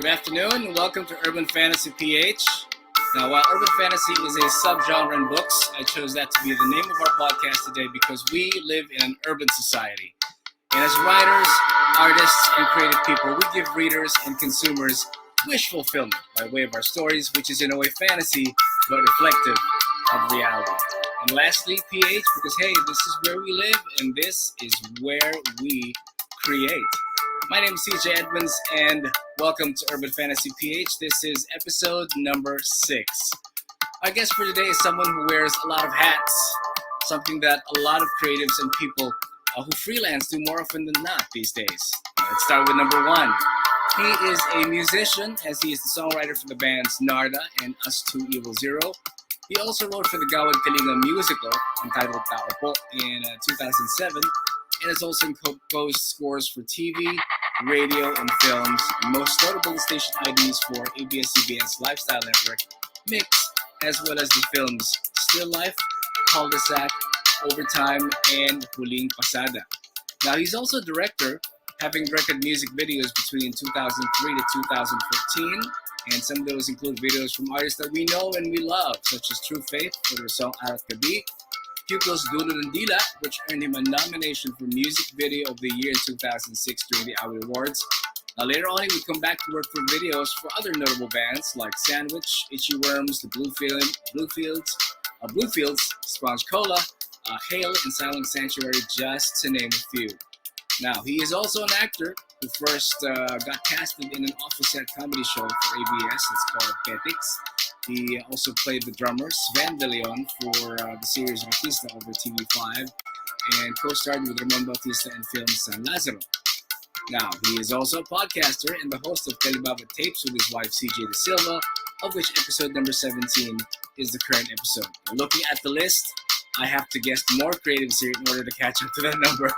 Good afternoon and welcome to Urban Fantasy PH. Now, while urban fantasy is a subgenre in books, I chose that to be the name of our podcast today because we live in an urban society. And as writers, artists, and creative people, we give readers and consumers wish fulfillment by way of our stories, which is in a way fantasy, but reflective of reality. And lastly, PH, because hey, this is where we live and this is where we create. My name is CJ Edmonds and welcome to Urban Fantasy PH. This is episode number 6. Our guest for today is someone who wears a lot of hats, something that a lot of creatives and people who freelance do more often than not these days. Let's start with number 1. He is a musician, as he is the songwriter for the bands Narda and Us 2 Evil Zero. He also wrote for the Gawad Kalinga musical, Untitled Chapter, in 2007, and has also composed scores for TV, radio, and films, and most notable the station IDs for ABS-CBN's Lifestyle Network, Mix, as well as the films Still Life, Cul-de-sac, Overtime, and Huling Pasada. Now, he's also a director, having directed music videos between 2003 to 2014, and some of those include videos from artists that we know and we love, such as True Faith for their song Arat Gabi, Hugo's Dulo ng Dila, which earned him a nomination for Music Video of the Year in 2006 during the AWI Awards. Later on, he would come back to work for videos for other notable bands like Sandwich, Itchy Worms, The Bluefields, Sponge Cola, Hale, and Silent Sanctuary, just to name a few. Now, he is also an actor who first got casted in an office-set comedy show for ABS. It's called Petix. He also played the drummer Sven De Leon for the series Batista over TV5 and co-starred with Ramon Bautista in film San Lazaro. Now, he is also a podcaster and the host of Telebaba Tapes with his wife CJ De Silva, of which episode number 17 is the current episode. Now, looking at the list, I have to guess more creatives here in order to catch up to that number.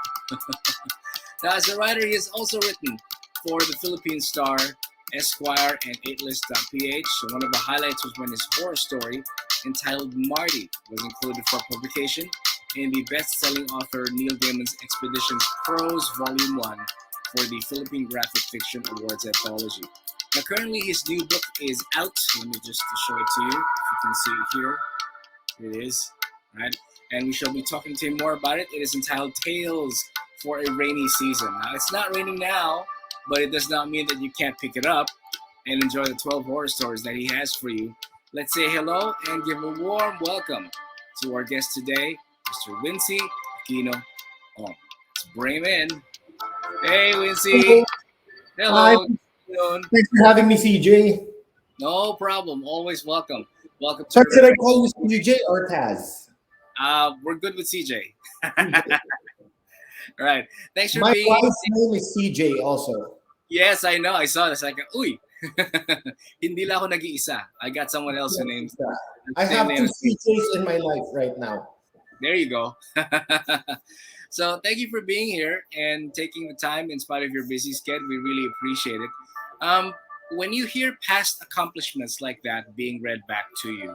Now, as a writer, he has also written for the Philippine Star, Esquire, and 8list.ph. So one of the highlights was when his horror story, entitled Marty, was included for publication in the best-selling author Neil Gaiman's Expeditions Prose Volume 1 for the Philippine Graphic Fiction Awards Anthology. Now, currently, his new book is out. Let me just show it to you, if you can see it here. Here it is, right? And we shall be talking to him more about it. It is entitled Tales for a Rainy Season. Now, it's not raining now, but it does not mean that you can't pick it up and enjoy the 12 horror stories that he has for you. Let's say hello and give a warm welcome to our guest today, Mr. Wincy Aquino Ong. Let's bring him in. Hey, Wincy. Hello. Hi. Thanks for having me, CJ. No problem. Always welcome. Welcome. So should I call you CJ or Taz? We're good with CJ. Right. Thanks for My being. My wife's name is CJ also. Yes, I know. I saw this. Like, uy. Hindi lang ako nag-iisa. I got someone else who names. I have 2 CJs in my life right now. There you go. So thank you for being here and taking the time in spite of your busy schedule. We really appreciate it. When you hear past accomplishments like that being read back to you,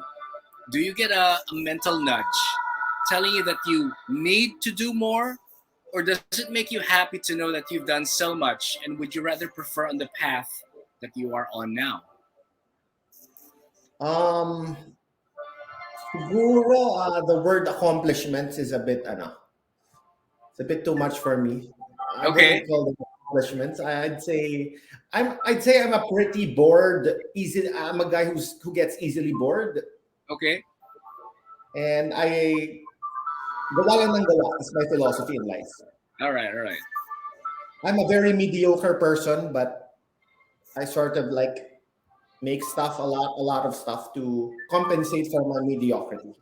do you get a mental nudge telling you that you need to do more? Or does it make you happy to know that you've done so much, and would you rather prefer on the path that you are on now? Siguro, the word accomplishments is a bit it's a bit too much for me. I Okay. wouldn't call them accomplishments. I'd say I'm a pretty bored, I'm a guy who gets easily bored, Okay. and gawa lang ng gawa is my philosophy in life. All right. All right. I'm a very mediocre person, but I sort of like make stuff a lot of stuff to compensate for my mediocrity.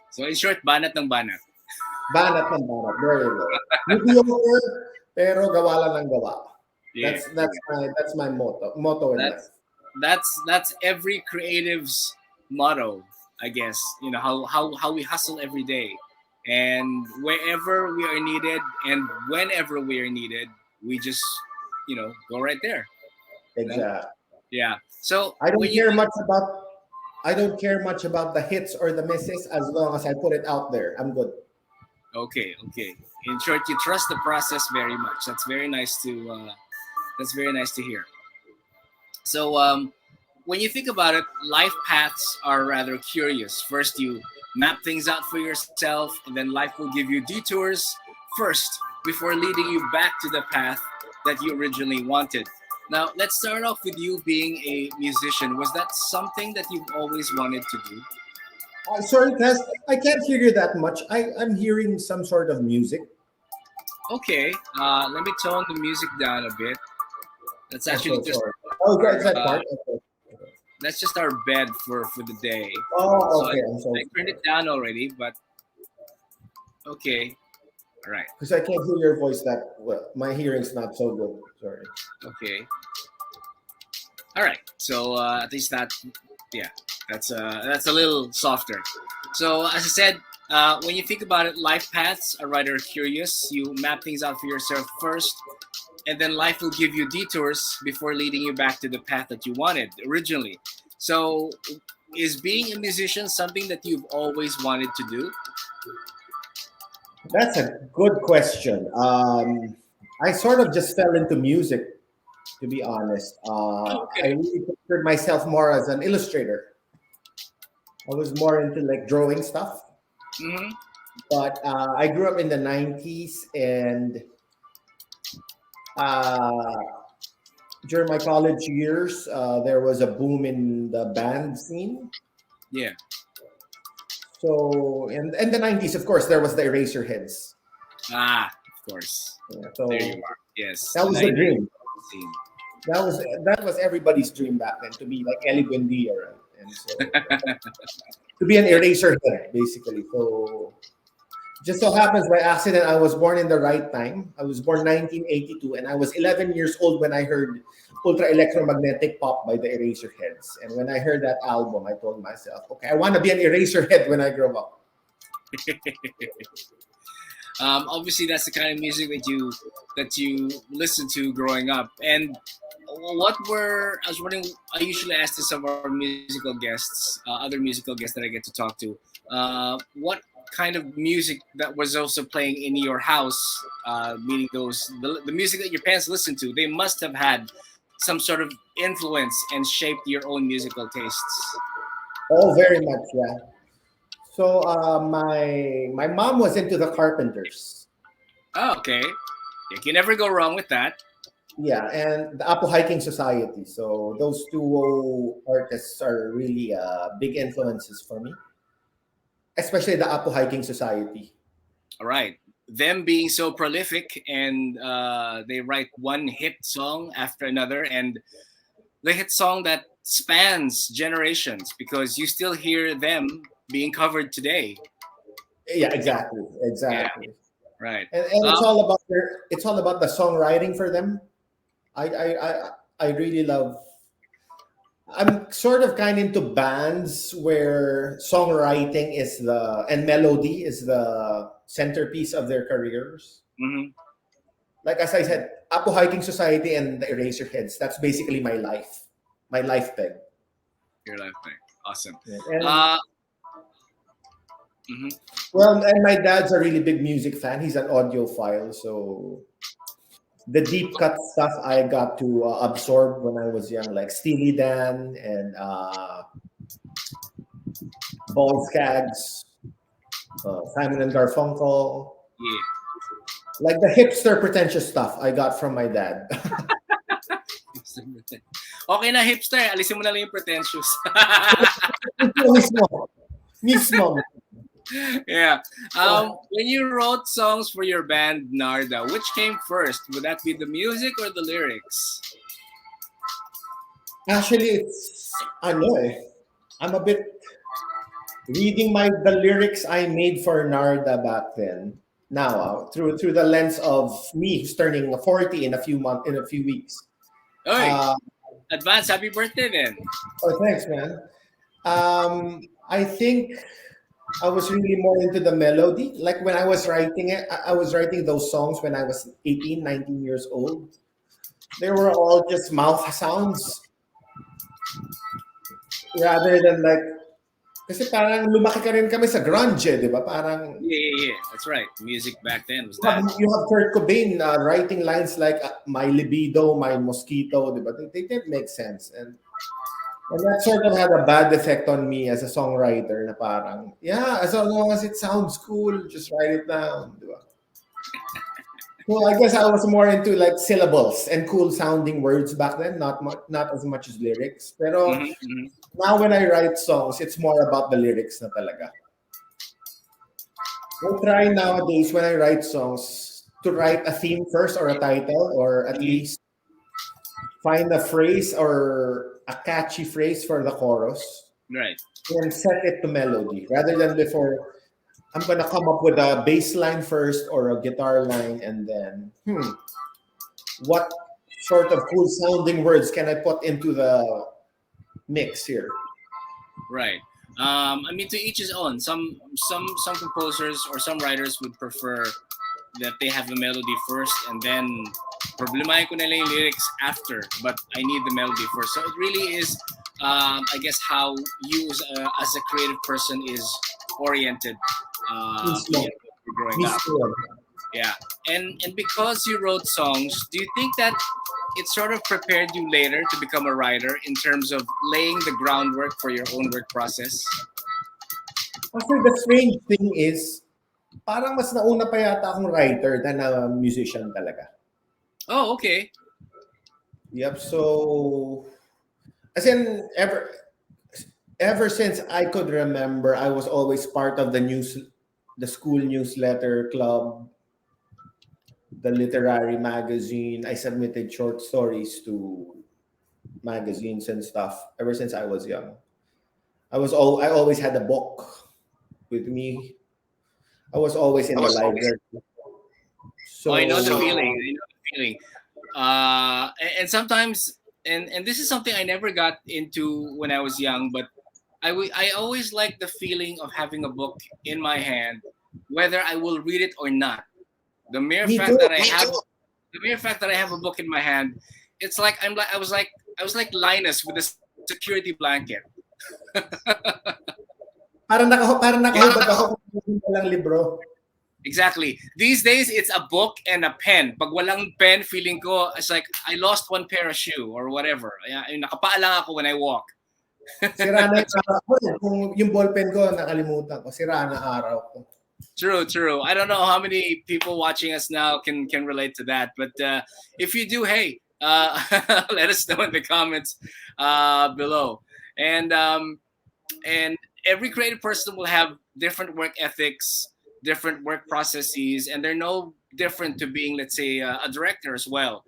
So in short, banat ng banat. Banat ng banat, very well. Mediocre, pero gawa lang ng gawa. Yeah. That's my motto in life. That's every creative's motto, I guess. You know how we hustle every day, and wherever we are needed and whenever we are needed, we just go right there. Exactly. Yeah. So I don't care much about the hits or the misses as long as I put it out there. I'm good. Okay. In short, you trust the process very much. That's very nice to hear. So when you think about it, life paths are rather curious. First, you map things out for yourself, and then life will give you detours first before leading you back to the path that you originally wanted. Now, let's start off with you being a musician. Was that something that you've always wanted to do? Sorry, Tess, I can't hear you that much. I'm hearing some sort of music. Okay, let me tone the music down a bit. That's I'm actually so just sorry. Oh, our that's that part. Okay. that's just our bed for the day. Oh, So I, okay. I'm so I turned sorry. it down already, but okay. All right. Because I can't hear your voice that well. My hearing's not so good. Sorry. Okay. All right. So at least that, yeah, that's a little softer. So as I said, when you think about it, life paths are rather curious. You map things out for yourself first, and then life will give you detours before leading you back to the path that you wanted originally. So is being a musician something that you've always wanted to do? That's a good question. I sort of just fell into music, to be honest. I Okay. really pictured myself more as an illustrator. I was more into like drawing stuff. Mm-hmm. But I grew up in the 90s, and uh, during my college years, there was a boom in the band scene. Yeah. So in the 90s, of course, there was the Eraserheads. Ah, of course. Yeah, There you so are. Yes, that the was the 90s dream. scene. That was everybody's dream back then, to be like Ellie Buendia, right? And so to be an Eraserhead, basically. So just so happens by accident, I was born in the right time. I was born 1982, and I was 11 years old when I heard Ultra Electromagnetic Pop by the Eraserheads. And when I heard that album, I told myself, okay, I want to be an Eraserhead when I grow up. Obviously, that's the kind of music that you listen to growing up. And what were I was wondering? I usually ask this of our musical guests, other musical guests that I get to talk to. What kind of music that was also playing in your house? Meaning the music that your parents listened to. They must have had some sort of influence and shaped your own musical tastes. Oh, very much, yeah. So my mom was into the Carpenters. Oh, okay. You can never go wrong with that. Yeah, and the Apo Hiking Society. So those two artists are really big influences for me, especially the Apo Hiking Society. All right. Them being so prolific and they write one hit song after another, and the hit song that spans generations because you still hear them being covered today. Yeah, exactly, Yeah, exactly. right. And Um, it's all about the songwriting for them. I really love. I'm sort of kind into bands where songwriting is the and melody is the centerpiece of their careers. mhm, Like as I said, Apo Hiking Society and the Eraserheads. That's basically my life peg. your life thing. Awesome. Yeah. And Uh, mhm. well, and my dad's a really big music fan. He's an audiophile, so the deep cut stuff I got to absorb when I was young, like Steely Dan and Ball Skags, Simon and Garfunkel, Yeah. like the hipster pretentious stuff I got from my dad. Okay na hipster, alisin mo na lang yung pretentious. Mismo, mismo. Yeah. When you wrote songs for your band Narda, which came first? Would that be the music or the lyrics? Actually, it's ano eh. I'm a bit reading the lyrics I made for Narda back then. Now, through the lens of me who's turning 40 in a few weeks. Oy, Uh, advance happy birthday then. oh, thanks, man. I think I was really more into the melody. Like when I was writing it, I was writing those songs when I was 18, 19 years old. They were all just mouth sounds rather than like Kasi parang lumaki ka rin kami sa grunge, di ba? Parang Yeah. That's right. Music back then was that. you have Kurt Cobain writing lines like "my libido, my mosquito," di ba? They didn't make sense, and that sort of had a bad effect on me as a songwriter. Na parang, yeah, as long as it sounds cool, just write it down, di ba? So I guess I was more into like syllables and cool sounding words back then, not as much as lyrics. Pero now when I write songs, it's more about the lyrics na talaga. I try nowadays when I write songs to write a theme first or a title, or at least find a phrase or a catchy phrase for the chorus. Right. And set it to melody rather than before I'm gonna come up with a bass line first or a guitar line, and then what sort of cool sounding words can I put into the mix here? Right. I mean, to each his own. Some composers or some writers would prefer that they have the melody first and then problemahin ko na lang yung lyrics after, but I need the melody first. So it really is, I guess, how you as a creative person is oriented growing up. Yeah. And because you wrote songs, do you think that it sort of prepared you later to become a writer in terms of laying the groundwork for your own work process? Actually, the strange thing is, parang mas nauna pa yata akong writer than a musician talaga. Oh, okay. Yep. So, as in, ever since I could remember, I was always part of the school newsletter club, the literary magazine. I submitted short stories to magazines and stuff ever since I was young. I always had a book with me. I was always in the library. So I know the feeling. And sometimes, and this is something I never got into when I was young, but I always like the feeling of having a book in my hand, whether I will read it or not. The mere fact that I have a book in my hand, it's like I was like Linus with a security blanket. parang nakahubad ako kung walang libro. Exactly. These days, it's a book and a pen. Pag walang pen, feeling ko, it's like I lost one pair of shoe or whatever. Nakapaa lang ako when I walk. Sira na yung araw ko. Kung yung ballpen ko, nakalimutan ko. Sira na araw ko. True. I don't know how many people watching us now can relate to that. But if you do, hey, let us know in the comments below. And every creative person will have different work ethics, different work processes, and they're no different to being, let's say, a director as well.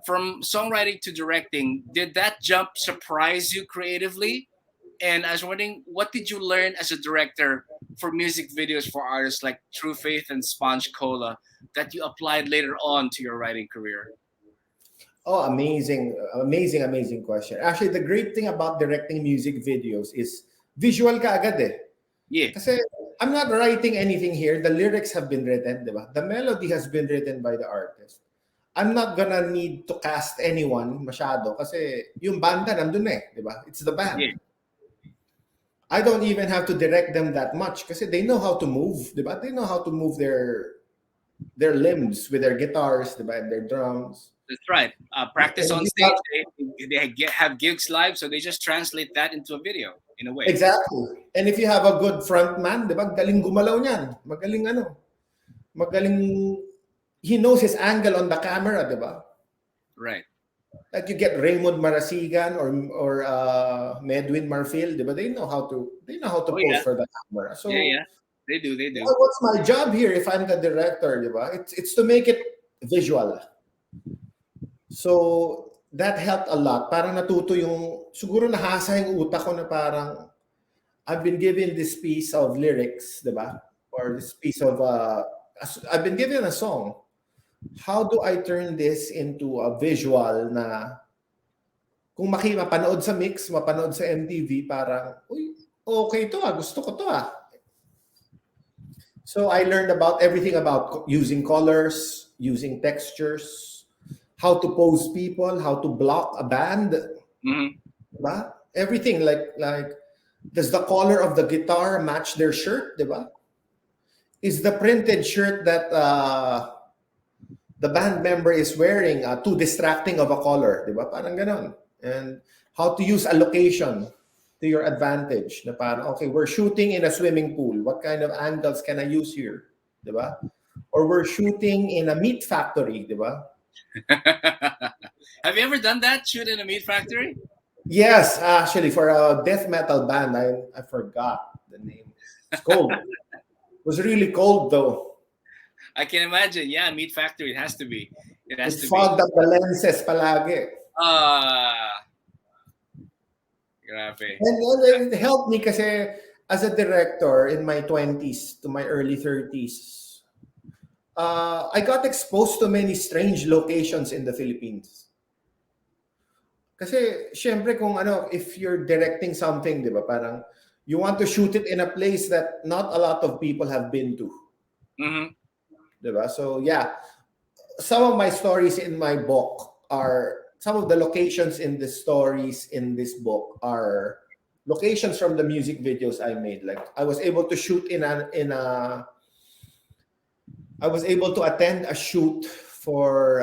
From songwriting to directing, did that jump surprise you creatively? And I was wondering, what did you learn as a director for music videos for artists like True Faith and Sponge Cola that you applied later on to your writing career? Oh, amazing question. Actually, the great thing about directing music videos is visual ka agad eh. Yeah. Kasi I'm not writing anything here. The lyrics have been written, di ba? The melody has been written by the artist. I'm not gonna need to cast anyone masyado kasi yung banda nandun eh, di ba? It's the band. Yeah. I don't even have to direct them that much kasi they know how to move, di ba? They know how to move their limbs with their guitars, di ba? And their drums. That's right. Practice on stage. They have gigs live, so they just translate that into a video in a way. Exactly. And if you have a good front man, di ba? Galing gumalaw niyan. Magaling. He knows his angle on the camera, di ba? Right. Like you get Raymond Marasigan or Medwin Marfil, di ba? They know how to pose for the camera. So yeah. They do. What's my job here if I'm the director, di ba? It's to make it visual. So that helped a lot. Parang natuto siguro nahasa yung utak ko na parang I've been given this piece of lyrics, di ba? Or this piece of I've been given a song. How do I turn this into a visual na kung mapanood sa mix, mapanood sa MTV, parang, uy, okay to gusto ko to So I learned about everything about using colors, using textures, how to pose people, how to block a band, Mm-hmm. diba? Everything like Does the color of the guitar match their shirt, diba? Is the printed shirt that the band member is wearing too distracting of a color, diba? Parang ganon. And how to use a location to your advantage. Na parang, okay, we're shooting in a swimming pool. What kind of angles can I use here? Diba? Or we're shooting in a meat factory, diba? Have you ever done that? Shoot in a meat factory? Yes, actually, for a death metal band, I forgot the name. It's cold. It was really cold though. I can imagine. Yeah, meat factory. It has to be. It has It to be. fogged up the lenses palagi. Ah, grabe. And it helped me kasi as a director in my 20s to my early 30s, I got exposed to many strange locations in the Philippines. Kasi syempre kung ano, if you're directing something, di ba, parang you want to shoot it in a place that not a lot of people have been to. Mm-hmm. Di ba? So yeah, some of my stories in my book are, some of the locations in the stories in this book are locations from the music videos I made. Like I was able to shoot I was able to attend a shoot for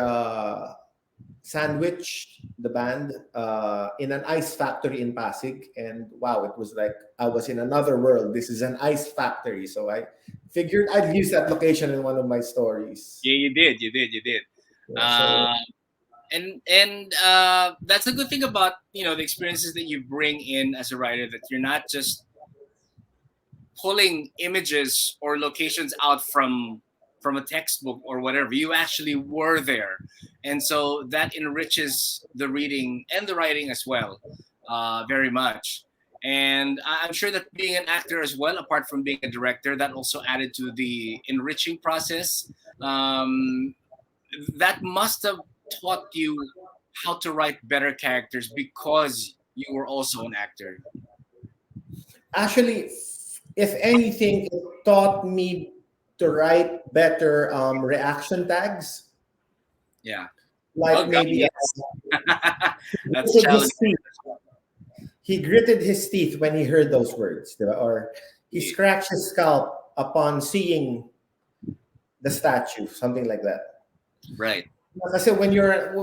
Sandwich, the band, in an ice factory in Pasig. And wow, it was like I was in another world. This is an ice factory. So I figured I'd use that location in one of my stories. Yeah, you did. You did. You did. Yeah, so And that's a good thing about the experiences that you bring in as a writer, that you're not just pulling images or locations out from a textbook or whatever. You actually were there, and so that enriches the reading and the writing as well, very much. And I'm sure that being an actor as well, apart from being a director, that also added to the enriching process. um, that must have taught you how to write better characters because you were also an actor. actually, if anything, it taught me to write better reaction tags. Yeah. Like Oh God, maybe yes. That's gritted his challenging. teeth. He gritted his teeth when he heard those words, diba? Or he scratched his scalp upon seeing the statue, something like that. Right. Kasi when you're,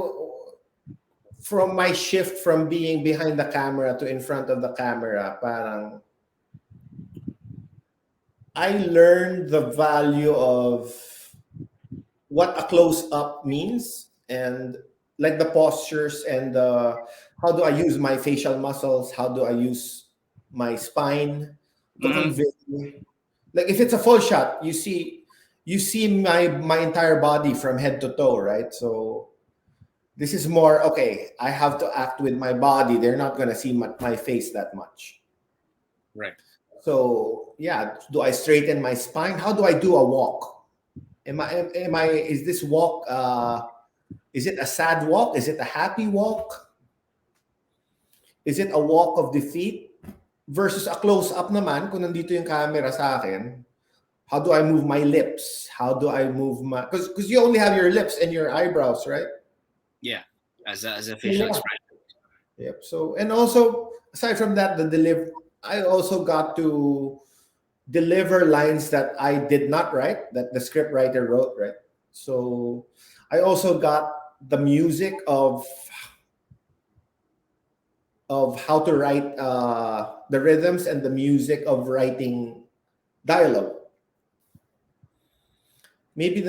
from my shift from being behind the camera to in front of the camera, parang I learned the value of what a close up means, and like the postures and how do I use my facial muscles, how do I use my spine to Mm-hmm. convey. Like if it's a full shot, you see my entire body from head to toe, right? So this is more okay, I have to act with my body, they're not going to see my face that much. Right. So yeah, do I straighten my spine? How do I do a walk? Is this walk is it a sad walk? Is it a happy walk? Is it a walk of defeat? Versus a close-up naman, kung nandito yung camera sa akin, how do I move my lips? How do I move my... Because you only have your lips and your eyebrows, right? Yeah. As a So, facial yeah. expression. Yep. So, and also, aside from that, I also got to deliver lines that I did not write, that the script writer wrote, right? So I also got the music of how to write the rhythms and the music of writing dialogue. Maybe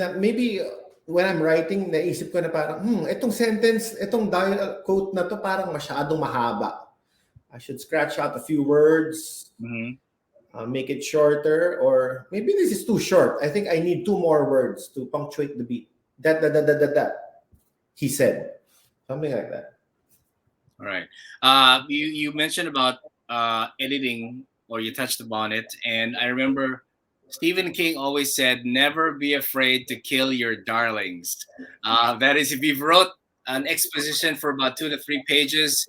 when I'm writing, naisip ko na parang, itong sentence, itong dialogue quote na to parang masyadong mahaba. I should scratch out a few words, make it shorter, or maybe this is too short. I think I need two more words to punctuate the beat. That, he said. Something like that. All right. You mentioned about editing, or you touched upon it, and I remember Stephen King always said, "Never be afraid to kill your darlings." That is, if you've wrote an exposition for about 2 to 3 pages,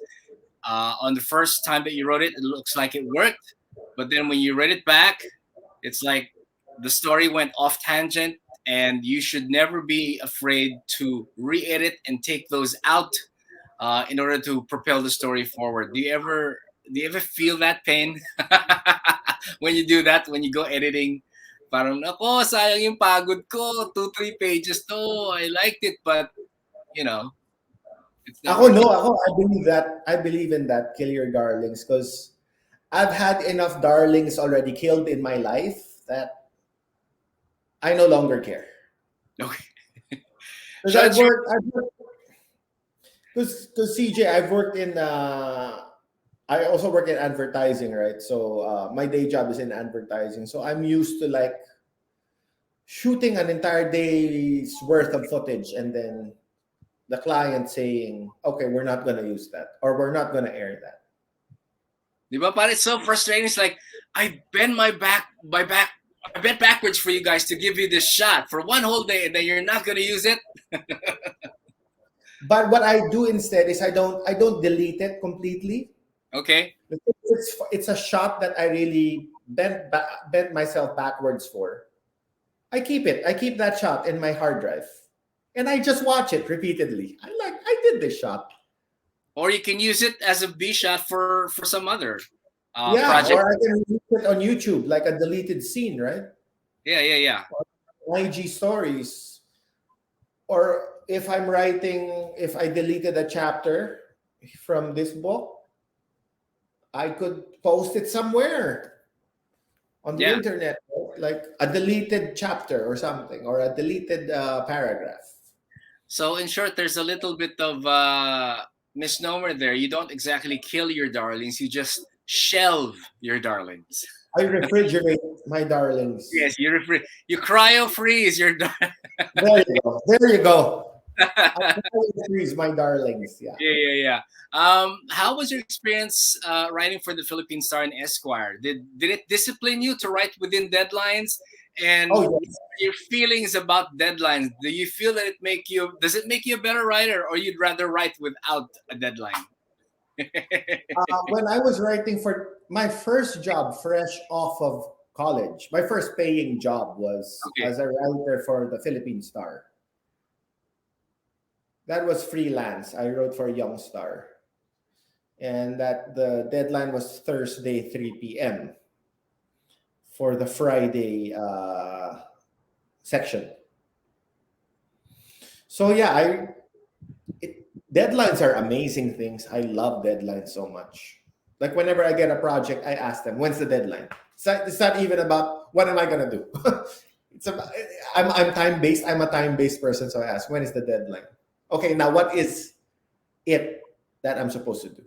on the first time that you wrote it, it looks like it worked, but then when you read it back, it's like the story went off tangent, and you should never be afraid to re-edit and take those out in order to propel the story forward. Do you ever do you ever feel that pain when you do that, when you go editing? Parang, ako, sayang yung pagod ko. 2, 3 pages to. I liked it, but, you know, it's not Ako working. no, ako I believe in that. Kill your darlings, because I've had enough darlings already killed in my life that I no longer care. Okay. Because Shall I share? because CJ, I've worked in. I also work in advertising, right? So my day job is in advertising. So I'm used to like shooting an entire day's worth of footage, and then the client saying, "Okay, we're not going to use that, or we're not going to air that." Di ba? Parang it's so frustrating. It's like, I bent backwards for you guys to give you this shot for one whole day, and then you're not going to use it. But what I do instead is I don't delete it completely. Okay. It's a shot that I really bent myself backwards for. I keep it. I keep that shot in my hard drive, and I just watch it repeatedly. I did this shot. Or you can use it as a B shot for some other Yeah, project. or I can release it on YouTube like a deleted scene, right? Yeah, yeah, yeah. IG stories. Or if I deleted a chapter from this book, I could post it somewhere on the Yeah. internet, like a deleted chapter or something, or a deleted paragraph. So in short, there's a little bit of misnomer there. You don't exactly kill your darlings; you just shelve your darlings. I refrigerate my darlings. Yes, you cryo freeze your There you go. There you go. I freeze my darlings. Yeah. Yeah, yeah, yeah. How was your experience writing for the Philippine Star and Esquire? Did it discipline you to write within deadlines? And Oh yes. your feelings about deadlines? Do you feel that does it make you a better writer, or you'd rather write without a deadline? When I was writing for my first job, fresh off of college, my first paying job was Okay. as a writer for the Philippine Star. That was freelance. I wrote for Young Star, and that the deadline was Thursday 3 p.m. for the Friday section. So yeah, deadlines are amazing things. I love deadlines so much. Like whenever I get a project, I ask them, "When's the deadline?" It's not even about what am I gonna do. It's about I'm time based. I'm a time based person, so I ask, "When is the deadline?" Okay, now what is it that I'm supposed to do?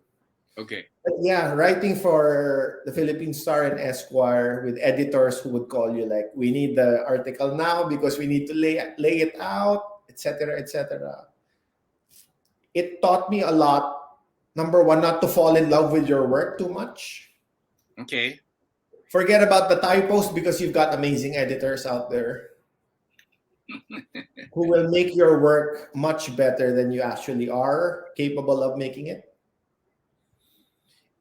Okay. But yeah, writing for the Philippine Star and Esquire with editors who would call you like, "We need the article now because we need to lay it out," etc., etc. It taught me a lot. Number one, not to fall in love with your work too much. Okay. Forget about the typos because you've got amazing editors out there who will make your work much better than you actually are capable of making it.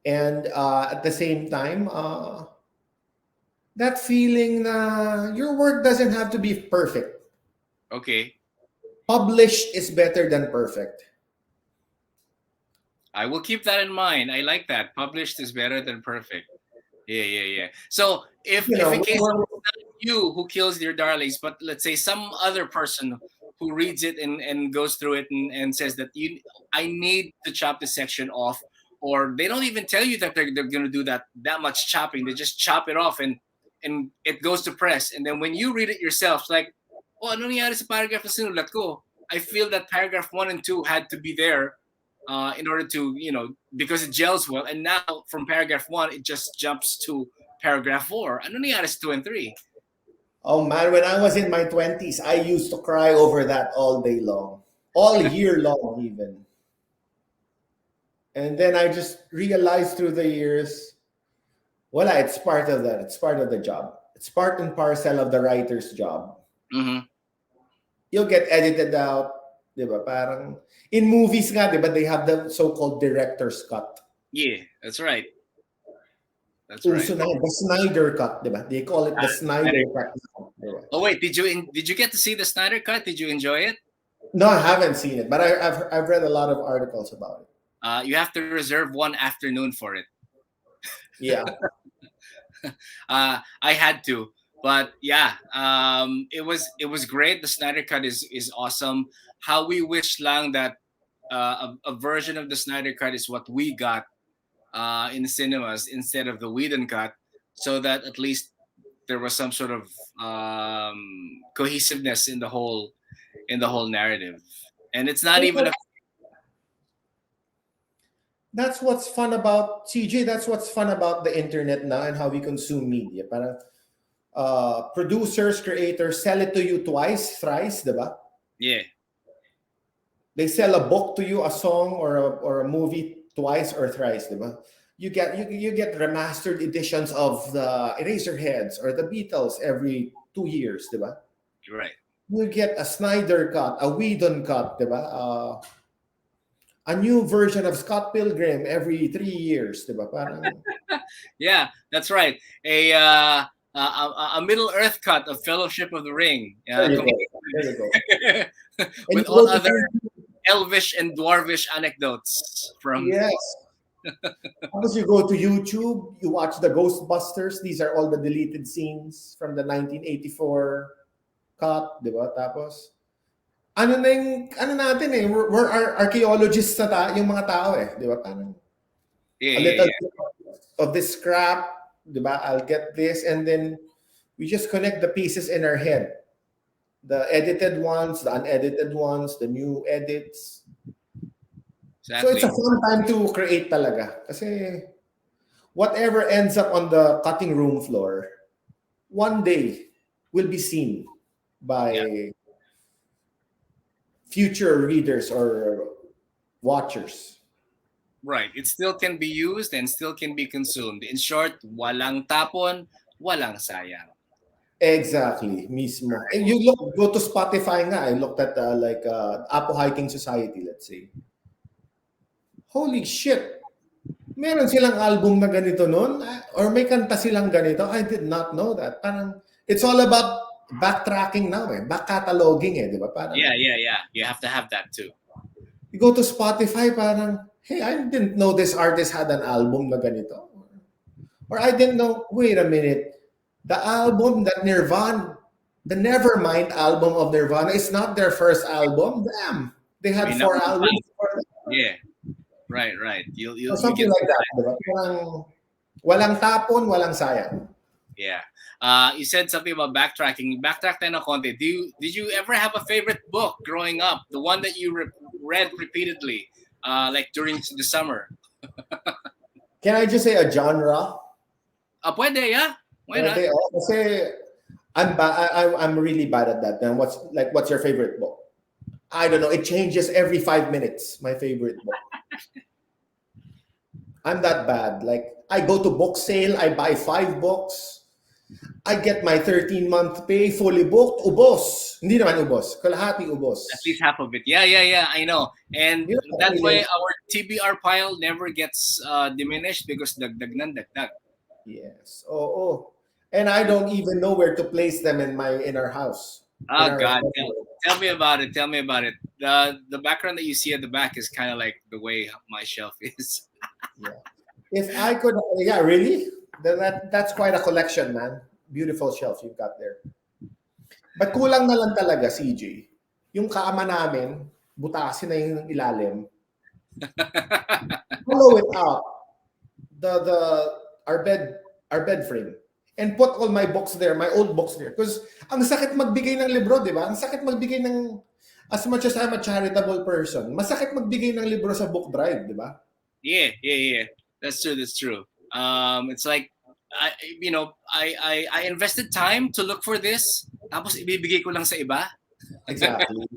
And at the same time, that feeling your work doesn't have to be perfect. Okay. Published is better than perfect. I will keep that in mind. I like that. Published is better than perfect. Yeah, yeah, yeah. So You if know, in case you who kills your darlings, but let's say some other person who reads it and goes through it and says that I need to chop this section off, or they don't even tell you that they're gonna do that much chopping. They just chop it off and it goes to press. And then when you read it yourself, it's like, oh, ano nangyari sa paragraph na sinulat ko? I feel that paragraph 1 and 2 had to be there in order to, because it gels well. And now from paragraph 1, it just jumps to paragraph 4. Ano nangyari sa 2 and 3? oh man, when I was in my 20s, I used to cry over that all day long, all year long, even. And then I just realized through the years, well, it's part of that. It's part of the job. It's part and parcel of the writer's job. Mm-hmm. You'll get edited out, di ba? Parang in movies nga, di ba, they have the so-called director's cut. Yeah, that's right. That's right. Uso na yun, the Snyder cut, di ba? They call it the Snyder cut. Diba? Oh wait, did you get to see the Snyder Cut? Did you enjoy it? No, I haven't seen it, but I've read a lot of articles about it. You have to reserve one afternoon for it. Yeah. I had to, but yeah, it was great. The Snyder Cut is awesome. How we wish lang that a version of the Snyder Cut is what we got in the cinemas instead of the Whedon cut, so that at least there was some sort of cohesiveness in the whole narrative. And it's not even a That's what's fun about CJ. That's what's fun about the internet now and how we consume media. Parang producers, creators sell it to you twice, thrice, diba? yeah, They sell a book to you, a song or a movie twice or thrice, diba? You get remastered editions of the Eraserheads or the Beatles every 2 years, diba? you're right. You get a Snyder cut, a Whedon cut, diba? A new version of Scott Pilgrim every 3 years, diba? Parang Yeah, that's right. A Middle Earth cut of Fellowship of the Ring, there you go. There you go. And with you all go to other elvish and dwarvish anecdotes from. yes. Once you go to YouTube, you watch the Ghostbusters. These are all the deleted scenes from the 1984 cut, di ba? Tapos, ano natin eh, we're archaeologists na yung mga tao eh, di ba? Parang Yeah, a yeah, little yeah. bit of this scrap, di ba? I'll get this, and then we just connect the pieces in our head. The edited ones, the unedited ones, the new edits. So it's Exactly. a fun time to create talaga. Kasi whatever ends up on the cutting room floor, one day will be seen Yeah, by future readers or watchers. right. It still can be used and still can be consumed. In short, walang tapon, walang sayang. Exactly, mismo. And go to Spotify nga. I looked at Apo Hiking Society, let's say. Holy shit! Meron silang album na ganito nun? Or may kanta silang ganito? I did not know that. Parang, it's all about backtracking now eh. Back cataloging eh, di ba? Parang, Yeah, yeah, yeah. You have to have that too. you go to Spotify, parang, hey, I didn't know this artist had an album na ganito. Or I didn't know, wait a minute, the album that the Nevermind album of Nirvana is not their first album. Damn, they had May 4 albums before that. Yeah, right, right. Or You something get like that. Diba? Parang, walang tapon, walang sayang. yeah. You said something about backtracking. Backtrack tayo na konti. Did you ever have a favorite book growing up? The one that you read repeatedly, like during the summer? Can I just say a genre? Pwede, yeah. Why not? Okay, kasi I'm really bad at that. Then what's your favorite book? I don't know. It changes every 5 minutes. My favorite book. I'm that bad. Like I go to book sale, I buy 5 books. I get my 13-month pay fully booked. Ubos. Hindi naman ubos. Kalahati ubos. At least half of it. Yeah, yeah, yeah. I know. And Yeah, that's why really. our TBR pile never gets diminished because dagdag nan dagdag. Yes. Oh. And I don't even know where to place them in our house. Oh God, tell me about it. Tell me about it. The background that you see at the back is kind of like the way my shelf is. Yeah. If I could, yeah, really? That's quite a collection, man. Beautiful shelf you've got there. But kulang na lang talaga, CJ. Yung kaama namin, butasin na yung ilalim. Hollow it out. Our bed frame. And put all my books there, my old books there. Because ang sakit magbigay ng libro, di ba? Ang sakit magbigay ng, as much as I'm a charitable person, masakit magbigay ng libro sa book drive, di ba? Yeah. That's true. It's like, I invested time to look for this. Tapos ibibigay ko lang sa iba. Exactly.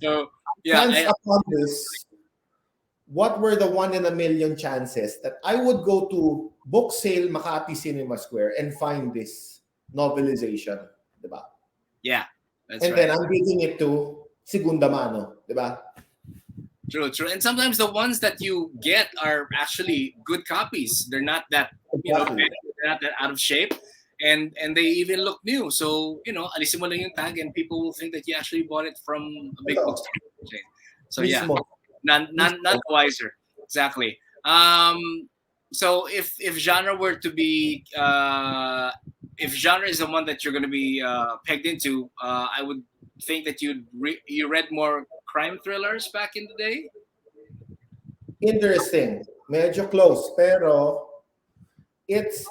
So, yeah. Chance upon this, what were the 1 in a million chances that I would go to book sale Makati Cinema Square and find this novelization, di ba? Yeah, that's and right. then I'm giving it to segunda mano, di ba? True. And sometimes the ones that you get are actually good copies. They're not that, Exactly. they're not that out of shape. And they even look new. So, alisin mo lang yung tag and people will think that you actually bought it from a big Hello. bookstore chain. So, yeah. Mismo. None the wiser. Exactly. So if genre were to be if genre is the one that you're going to be pegged into, I would think that you read more crime thrillers back in the day. Interesting. Medyo close, pero it's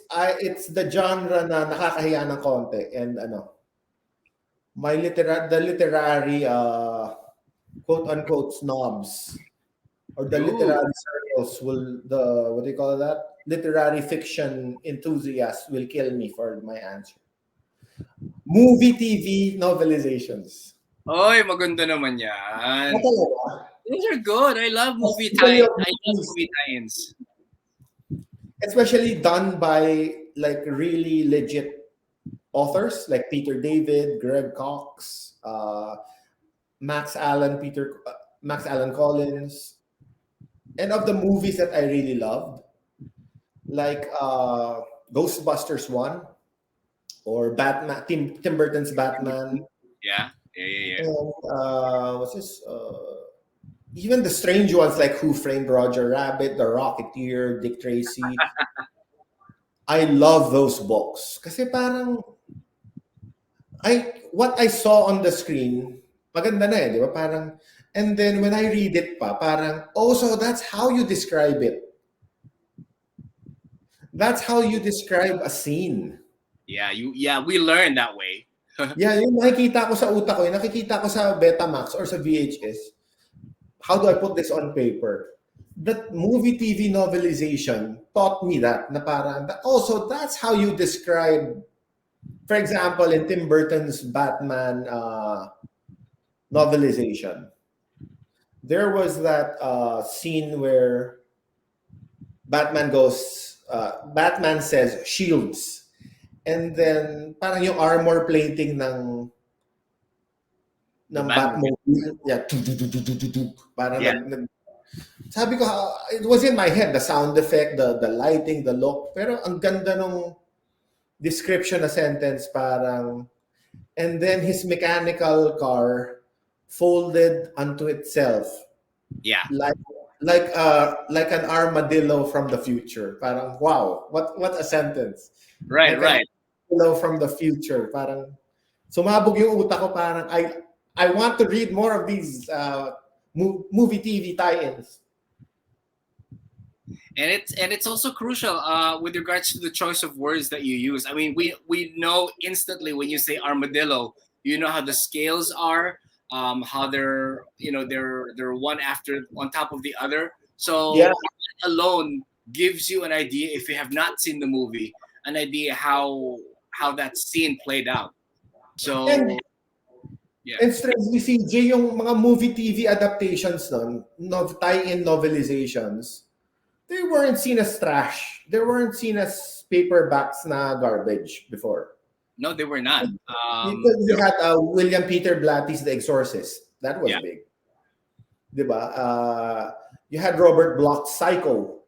the genre na nakakahiya ng konti and ano, the literary quote unquote snobs or the Ooh. literary circles will the what do you call that? Literary fiction enthusiasts will kill me for my answer. Movie TV novelizations. Oy, maganda naman Ano yan. talaga? Those are good. I love movie Especially tie. of I love movies, movie tie-ins. especially done by like really legit authors like Peter David, Greg Cox, Max Allen Collins, and of the movies that I really loved, like Ghostbusters One or Batman, Tim Burton's Batman, Yeah, yeah, yeah, yeah. and what's this? Even the strange ones like Who Framed Roger Rabbit, The Rocketeer, Dick Tracy. I love those books kasi parang what I saw on the screen, maganda na di ba? Parang, and then when I read it pa, parang, oh, so that's how you describe it. That's how you describe a scene. Yeah, we learn that way. Yeah, yung nakikita ko sa utak ko, yung nakikita ko sa Betamax or sa VHS. How do I put this on paper? That movie TV novelization taught me that na parang, also that's how you describe, for example, in Tim Burton's Batman novelization, there was that scene where Batman says shields, and then parang yung armor plating ng Batmobile, yeah, parang Yeah. sabi ko, it was in my head, the sound effect, the lighting, the look, pero ang ganda nung description na sentence, parang, and then his mechanical car folded onto itself. Yeah. Like an armadillo from the future. Parang wow, what a sentence. Right, Like right. an armadillo from the future. Parang sumabog yung utak ko, parang I want to read more of these movie TV tie-ins. And it's also crucial with regards to the choice of words that you use. I mean, we know instantly when you say armadillo, you know how the scales are, how they're they're one after on top of the other. So Yeah. that alone gives you an idea, if you have not seen the movie, an idea how that scene played out. So And yeah. And strangely, CJ, yung mga movie TV adaptations nun, tie-in novelizations, they weren't seen as trash. They weren't seen as paperbacks na garbage before. No, they were not. You had William Peter Blatty's The Exorcist. That was big. Diba? You had Robert Bloch's Psycho.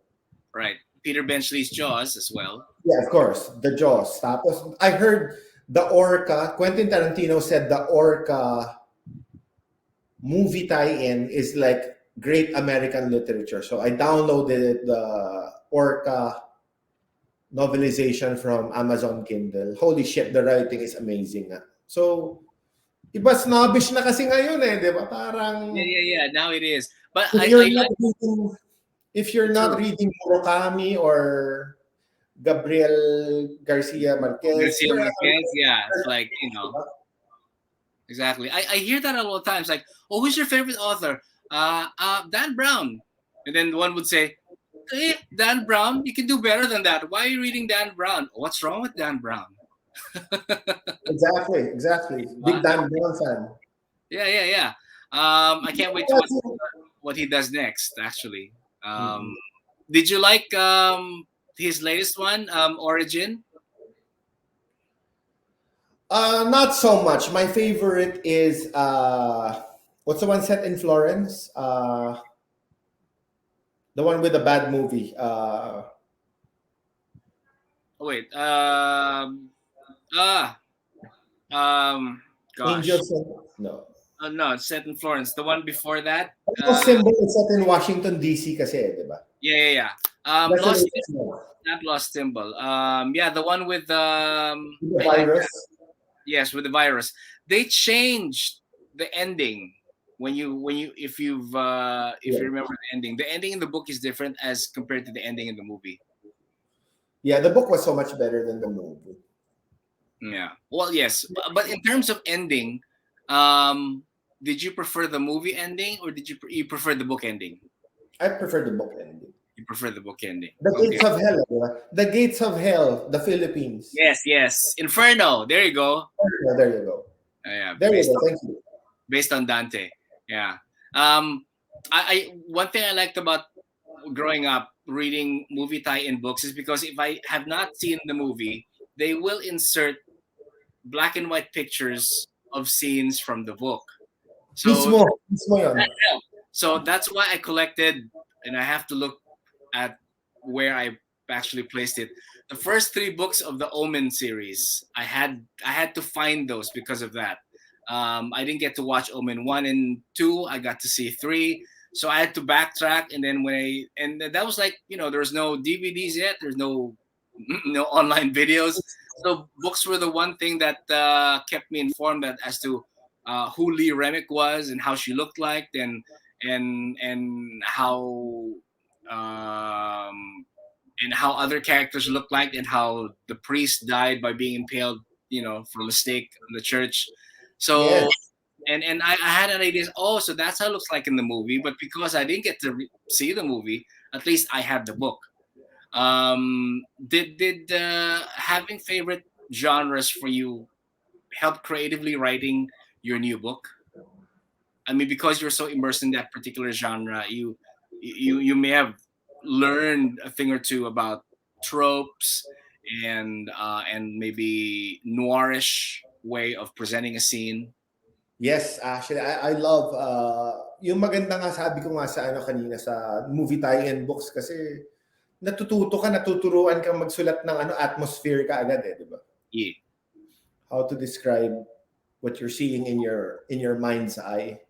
Right. Peter Benchley's Jaws as well. Yeah, of course. The Jaws. Tapos, I heard the Orca, Quentin Tarantino said the Orca movie tie-in is like great American literature. So I downloaded the Orca novelization from Amazon Kindle. Holy shit, the writing is amazing. So, iba snobbish na kasi ngayon di ba? Parang... Yeah. Now it is. But if you're not reading Murakami or Gabriel Garcia Marquez. Yeah. It's like, Exactly. I hear that a lot of times. Like, oh, who's your favorite author? Dan Brown. And then one would say, hey, Dan Brown, you can do better than that. Why are you reading Dan Brown? What's wrong with Dan Brown? Exactly. Big Dan Brown fan. Yeah. I can't wait to see what he does next, actually. Did you like his latest one, Origin? Not so much. My favorite is what's the one set in Florence? The one with the bad movie. Gosh. Angels. No. No, it's set in Florence. The one before that. Symbol is set in Washington D.C. kasi, di ba? Yeah. That's the Lost, latest one. not Lost Symbol. Yeah, the one with The I virus. yes, with the virus. They changed the ending if you Yeah. remember the ending. The ending in the book is different as compared to the ending in the movie. Yeah, the book was so much better than the movie. Yeah. Well, yes, but in terms of ending, um, did you prefer the movie ending or did you prefer the book ending? I prefer the book ending. You prefer the book ending. The Okay. Gates of Hell. Diba? The Gates of Hell, the Philippines. Yes, yes. Inferno. There you go. There you go. Yeah, There you go. Thank you. based on Dante. Yeah. Um, I one thing I liked about growing up reading movie tie-in books is because if I have not seen the movie, they will insert black and white pictures of scenes from the book. So Mismo. Mismo yun. that helped. So that's why I collected, and I have to look at where I actually placed it. The first three books of the Omen series, I had to find those because of that. I didn't get to watch Omen 1 and 2. I got to see 3, so I had to backtrack. And then that was like, there was no DVDs yet. There's no no online videos. So books were the one thing that kept me informed as to who Lee Remick was and how she looked like, and um, how other characters looked like, and how the priest died by being impaled, for a mistake in the church. Yes. So and I had an idea. Oh, so that's how it looks like in the movie. But because I didn't get to see the movie, at least I had the book. Did having favorite genres for you help creatively writing your new book? I mean, because you're so immersed in that particular genre, you may have learned a thing or two about tropes and maybe noirish way of presenting a scene. Yes, actually, I love, yung maganda nga sabi ko nga sa ano kanina sa movie tie-in books kasi natuturuan kang magsulat ng ano atmosphere ka agad eh, di ba? Yeah. How to describe what you're seeing in your mind's eye.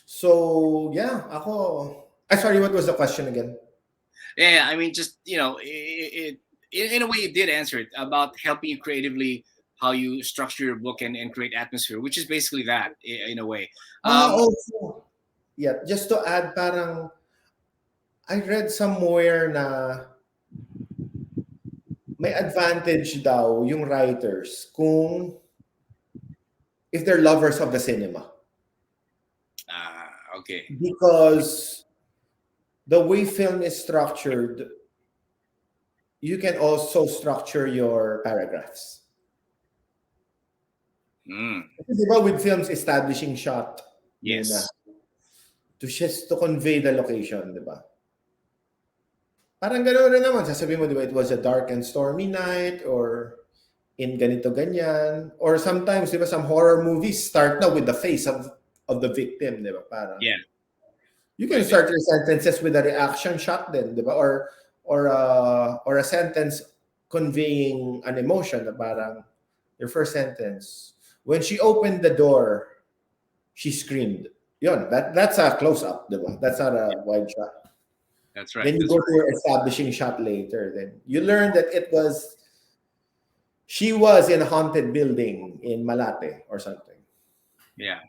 So, yeah, ako sorry, what was the question again? Yeah, I mean, just in a way, you did answer it about helping you creatively, how you structure your book and create atmosphere, which is basically that in a way. Also, yeah, just to add, parang I read somewhere na may advantage daw yung writers kung if they're lovers of the cinema. Okay. Because the way film is structured, you can also structure your paragraphs. Kasi diba with films, establishing shot Yes. muna to convey the location, di ba? Parang gano'n rin naman, sasabihin mo, di ba, it was a dark and stormy night, or in ganito ganyan, or sometimes, di ba, some horror movies start na with the face of the victim, di ba? Parang, Yeah. you can start your sentences with a reaction shot then, di ba? Or a sentence conveying an emotion, na parang, your first sentence, when she opened the door, she screamed. Yun, that's a close-up, di ba? That's not a wide shot. That's right. Then you That's go to your establishing shot later. Then you learn that she was in a haunted building in Malate or something. Yeah.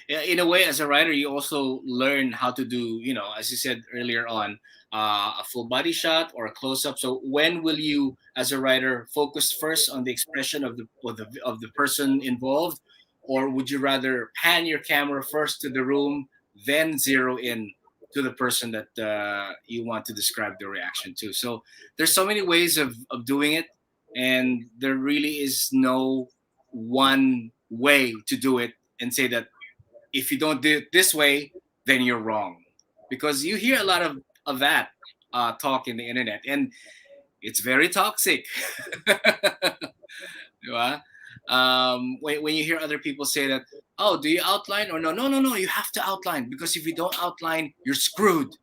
In a way, as a writer, you also learn how to do, as you said earlier on, a full body shot or a close up. So when will you, as a writer, focus first on the expression of the person involved, or would you rather pan your camera first to the room, then zero in to the person that you want to describe the reaction to? So there's so many ways of doing it, and there really is no one way to do it and say that if you don't do it this way, then you're wrong. Because you hear a lot of that talk in the internet, and it's very toxic. Diba? When you hear other people say that, oh, do you outline? Or no, you have to outline, because if you don't outline, you're screwed.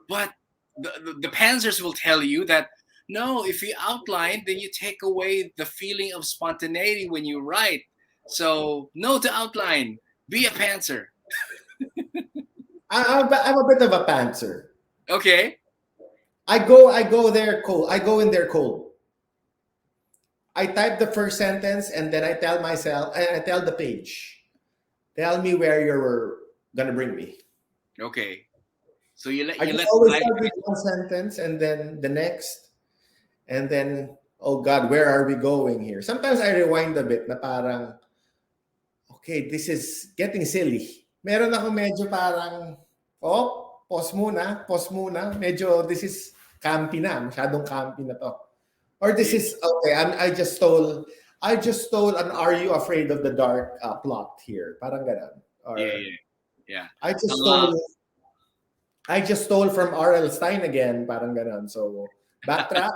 But the panzers will tell you that, no, if you outline, then you take away the feeling of spontaneity when you write. So no to outline. Be a pantser. I'm a bit of a pantser. Okay. I go there cold. I go in there cold. I type the first sentence and then I tell myself, I tell the page, tell me where you're gonna bring me. Okay. So you I just let always life. start with one sentence and then the next, and then, oh God, where are we going here? Sometimes I rewind a bit na parang, okay, this is getting silly. Meron ako medyo parang, oh, pause muna. Medyo, this is campy na, masyadong campy na to. Or this Yeah, is, okay, I just stole an Are You Afraid of the Dark plot here. Parang ganun. yeah, Or, yeah, yeah. I just Uh, stole, I just stole from R.L. Stein again. Parang ganun. So, backtrack,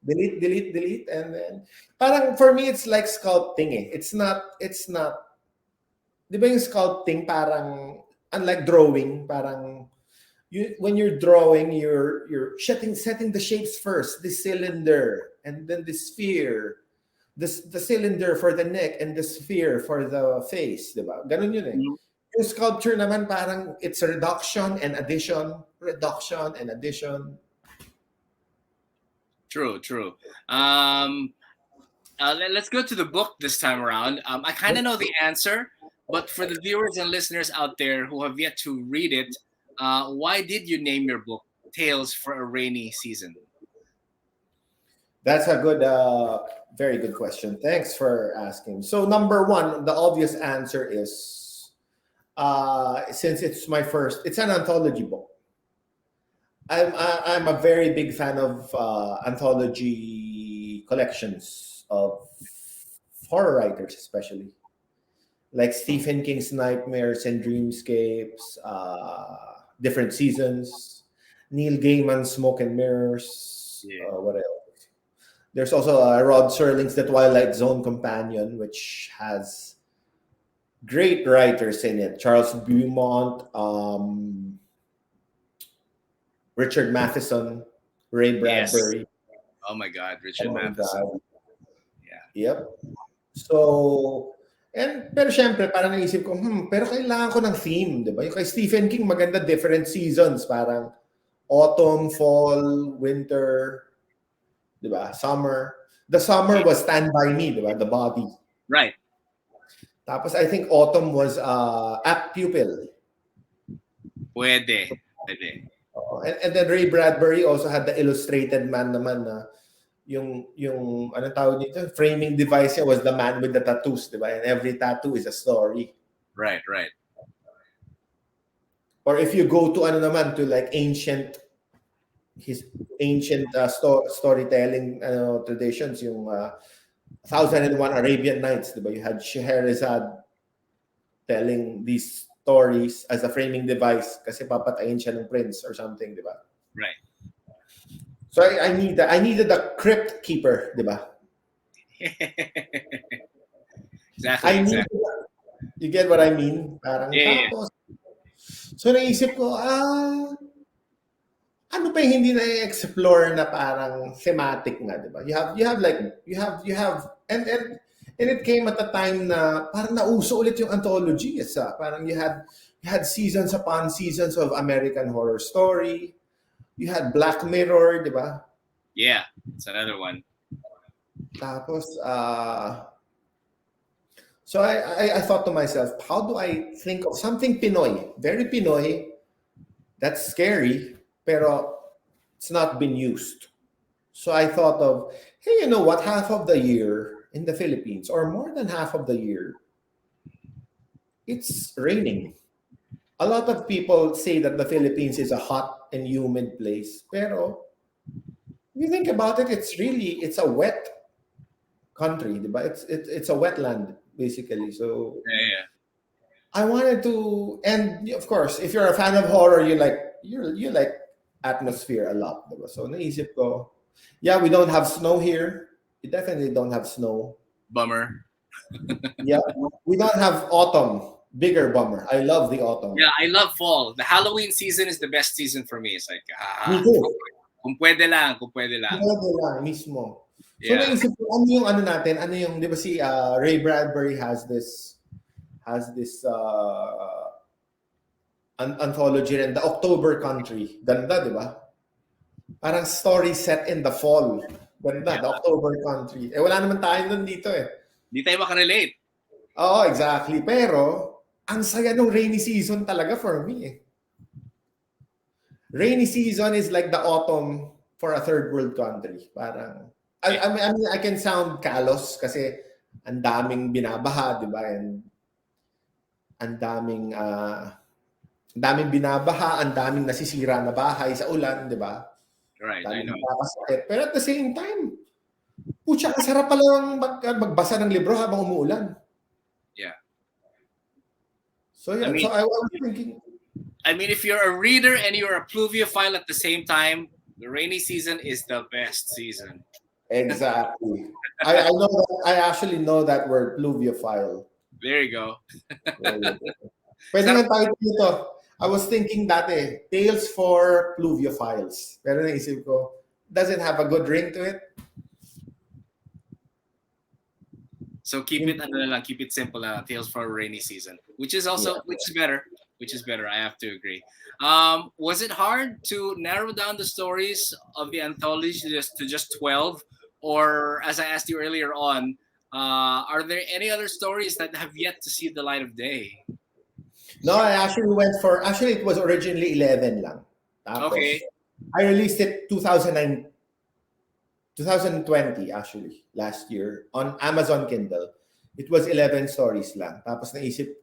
delete, and then, parang for me, it's like sculpting eh. It's not, di ba yung sculpting parang, unlike drawing, parang, when you're drawing, you're setting the shapes first, the cylinder, and then the sphere, the cylinder for the neck, and the sphere for the face, di ba? Ganun yun eh. mhm. Yung sculpture naman parang it's reduction and addition. True, true. Let's go to the book this time around. I kind of know the answer, but for the viewers and listeners out there who have yet to read it, why did you name your book Tales for a Rainy Season? That's a good, very good question. Thanks for asking. So number one, the obvious answer is, since it's an anthology book. I'm a very big fan of anthology collections of horror writers, especially like Stephen King's Nightmares and Dreamscapes, different seasons, Neil Gaiman's Smoke and Mirrors. Yeah. What else? There's also Rod Serling's The Twilight Zone Companion, which has great writers in it. Charles Beaumont, Richard Matheson, Ray Yes. Bradbury. Oh my God, Richard Oh my Matheson. God. Yeah. Yep. So, pero syempre, parang naisip ko, pero kailangan ko ng theme, di ba? Yung kay Stephen King, maganda different seasons. Parang autumn, fall, winter, di ba? Summer. The summer was Stand By Me, di ba? The Body. Right. Tapos I think autumn was Apt Pupil. Pwede. And then Ray Bradbury also had the Illustrated Man naman na yung anong tawag nito, framing device niya was the man with the tattoos, di ba? And every tattoo is a story. Right. Or if you go to to like ancient storytelling traditions, yung 1001 Arabian Nights, di ba? You had Scheherazade telling these stories as a framing device kasi papatayin siya ng prince or something, di ba? Right. So I needed a crypt keeper, di ba? Exactly. You get what I mean? Parang Yeah. tapos. So naisip ko, ano pa yung hindi na-explore na parang thematic nga, di ba? You have and it came at a time na parang nauso ulit yung anthologies. Parang you had seasons upon seasons of American Horror Story. You had Black Mirror, di ba? Yeah, it's another one. Tapos, so I thought to myself, how do I think of something Pinoy, very Pinoy, that's scary, pero it's not been used. So I thought of, hey, you know what? Half of the year in the Philippines, or more than half of the year, it's raining. A lot of people say that the Philippines is a hot and humid place, pero if you think about it, it's a wet country, diba? It's a wetland basically. So Yeah. I wanted to, and of course, if you're a fan of horror, you like atmosphere a lot, diba? So naisip ko, yeah, we don't have snow here. We definitely don't have snow. Bummer. Yeah, we don't have autumn. Bigger bummer. I love the autumn. Yeah, I love fall. The Halloween season is the best season for me. It's like, Me too. Kung pwede lang. Pwede lang, mismo. So Yeah. naisip ko, ano yung, di ba si Ray Bradbury has this anthology rin, The October Country. Ganda, di ba? Parang story set in the fall. Ganda, the October country. Wala naman tayo nun dito eh. Di tayo makarelate. Oo, exactly. Pero, ang saya nung rainy season talaga for me eh. Rainy season is like the autumn for a third world country. Parang, I mean, I can sound callous kasi ang daming binabaha, di ba? And ang daming binabaha, ang daming nasisira na bahay sa ulan, di ba? Right, I Daming know. nakakasakit. Pero at the same time, pucha, ang sarap pala magbasa ng libro habang umuulan. Yeah. So yeah, so I was thinking, I mean, if you're a reader and you're a pluviophile at the same time, the rainy season is the best season. exactly. I know that, I actually know that word, pluviophile. There you go. Pwede nga title nito. I was thinking dati, Tales for Pluviophiles. Pero naisip ko, doesn't have a good ring to it. So keep it simple. Tales for a rainy season, which is better. Which is better. I have to agree. Was it hard to narrow down the stories of the anthology to just 12, or as I asked you earlier on, are there any other stories that have yet to see the light of day? No, I actually it was originally 11 lang. Tapos, Okay. I released it 2020 actually, last year on Amazon Kindle. It was 11 stories lang. Tapos naisip,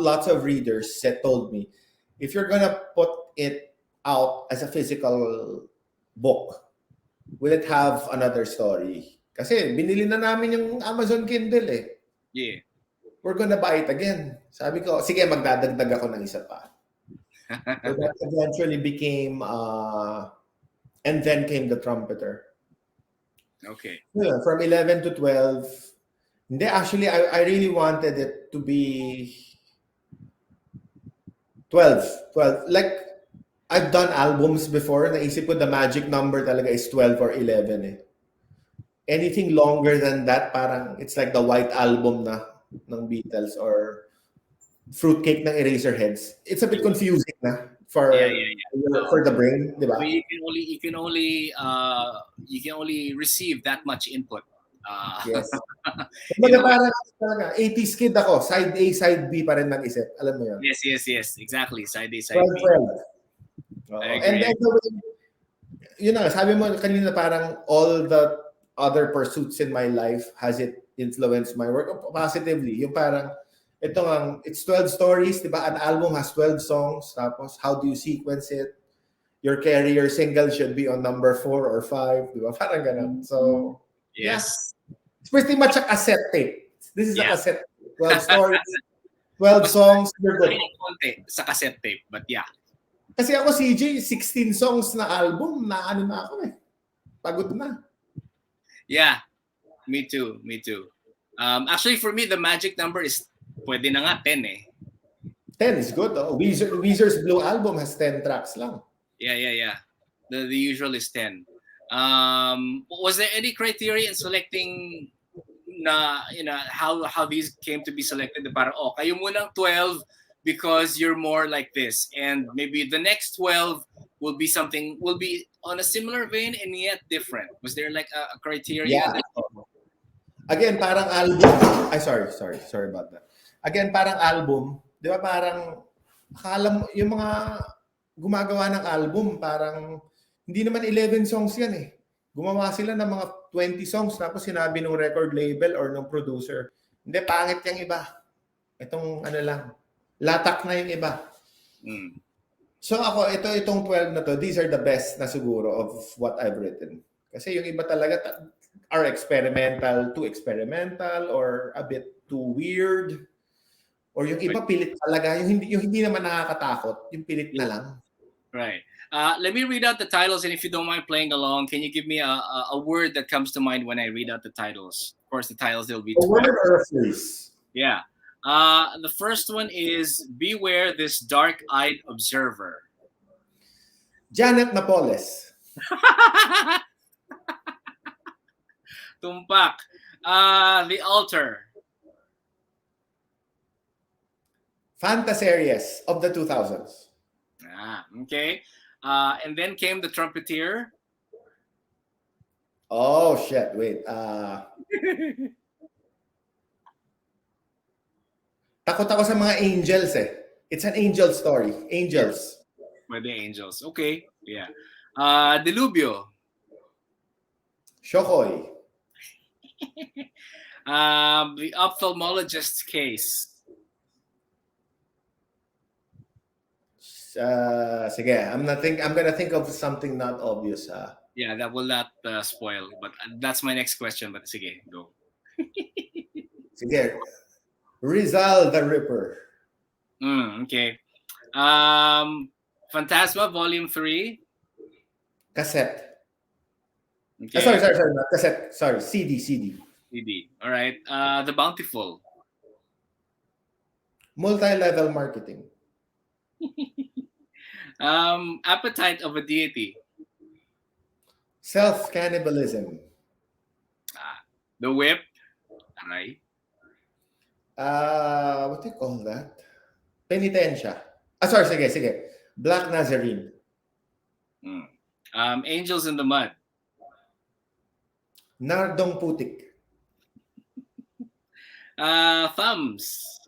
lots of readers told me, if you're gonna put it out as a physical book, will it have another story? Kasi binili na namin yung Amazon Kindle eh. Yeah. We're gonna buy it again. Sabi ko, sige, magdadagdag ako ng isa pa. So that eventually became, and then came The Trumpeter. Okay. Yeah, from 11 to 12. Hindi, actually, I really wanted it to be 12. 12. Like, I've done albums before. Naisip ko the magic number talaga is 12 or 11 eh. Anything longer than that, parang it's like the White Album na ng Beatles or Fruitcake ng Eraserheads. It's a bit confusing na for the brain, di ba? You can only receive that much input. Yes. Kumbaga parang 80s kid ako, side A, side B pa rin mag-isip. Alam mo yun? Yes. Exactly. Side A, side 12, B. 12. And then, yun na, sabi mo kanina parang all the other pursuits in my life, has it influenced my work positively? Yung parang, it's 12 stories, di ba? An album has 12 songs, tapos how do you sequence it? Your carrier single should be on number 4 or 5, di ba? Parang ganun. So, yes. It's pretty much a cassette tape. This is a cassette tape. 12 stories, 12 songs, you're good. Sa cassette tape, but yeah. Kasi ako, CJ, 16 songs na album, na ano na ako eh. Pagod na. Yeah, me too. Actually, for me, the magic number is pwede na nga 10 eh. 10 is good though. Weezer's Blue Album has 10 tracks lang. Yeah. The usual is 10. Was there any criteria in selecting how these came to be selected? Parang, kayo munang 12 because you're more like this, and maybe the next 12 will be on a similar vein and yet different. Was there like a criteria? Yeah. Again, parang album. Sorry about that. Again, parang album. Di ba parang, akala mo, yung mga gumagawa ng album, parang, hindi naman 11 songs yan eh. Gumawa sila ng mga 20 songs, tapos sinabi ng record label or ng producer, hindi, pangit yung iba. Itong lang, latak na yung iba. So ako, itong 12 na to, these are the best na siguro of what I've written. Kasi yung iba talaga are too experimental, or a bit too weird. Or yung iba pilit talaga, yung hindi naman nakakatakot, yung pilit na lang. Right. Let me read out the titles, and if you don't mind playing along, can you give me a word that comes to mind when I read out the titles? Of course, the titles, they'll be a word or a phrase? Yeah. The first one is Beware This Dark-Eyed Observer. Janet Napoles. Tumpak. The Altar. Fantaseries of the 2000s. Okay. And then came The Trumpeter. Oh shit! Wait. Takot ako sa mga angels eh. It's an angel story. Yeah, Angels. by the angels. Okay, yeah. Diluvio. Shokoy. The ophthalmologist's case. Sige, I'm gonna think of something not obvious. Yeah, that will not spoil. But that's my next question. But sige, go. Sige. Rizal the Ripper. Okay. Phantasma Volume 3. Cassette. Okay. Sorry, not cassette. Sorry, CD. CD. All right. The Bountiful. Multi-level marketing. Appetite of a Deity. Self-cannibalism. The Whip. Aray. What do you call that? Penitensya. Sorry, sige. Black Nazarene. Angels in the Mud. Nardong Putik. Thumbs.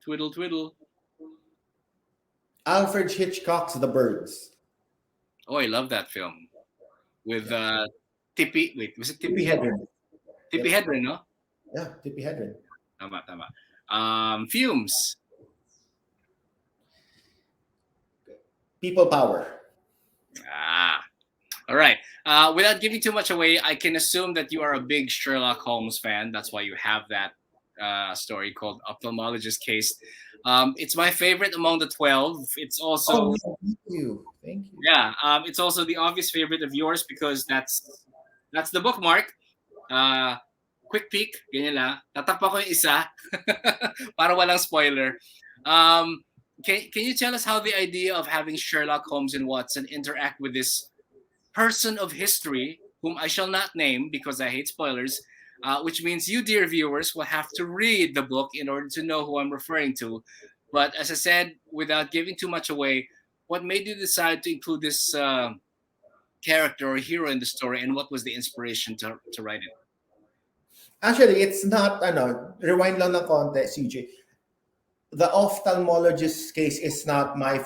Twiddle Twiddle. Alfred Hitchcock's The Birds. Oh, I love that film. With Tippi. Wait, was it Tippi? Tippi Hedren. Tippi Hedren, no? Yeah, Tippi Hedren. Tama. Fumes. People Power. All right. Without giving too much away, I can assume that you are a big Sherlock Holmes fan. That's why you have that story called Ophthalmologist Case. It's my favorite among the 12. It's also thank you. Yeah, it's also the obvious favorite of yours because that's the bookmark. Quick peek, ganyan lang. Tatakpan ko yung isa para walang spoiler. Can you tell us how the idea of having Sherlock Holmes and Watson interact with this person of history, whom I shall not name because I hate spoilers, which means you, dear viewers, will have to read the book in order to know who I'm referring to. But as I said, without giving too much away, what made you decide to include this character or hero in the story, and what was the inspiration to write it? Actually, it's not, rewind lang ng konti, CJ. The ophthalmologist's case is not my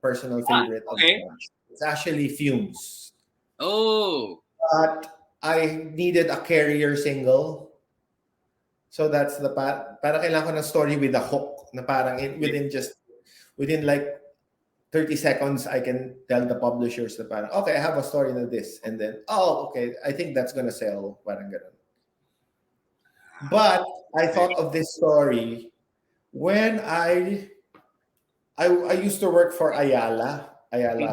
personal favorite. Okay. It's actually Fumes. Oh. But I needed a carrier single. So that's the para kailangan ko ng story with a hook na parang within like 30 seconds I can tell the publishers na parang, okay, I have a story like this. And then, okay, I think that's gonna sell. Parang ganun. But I thought of this story when I used to work for Ayala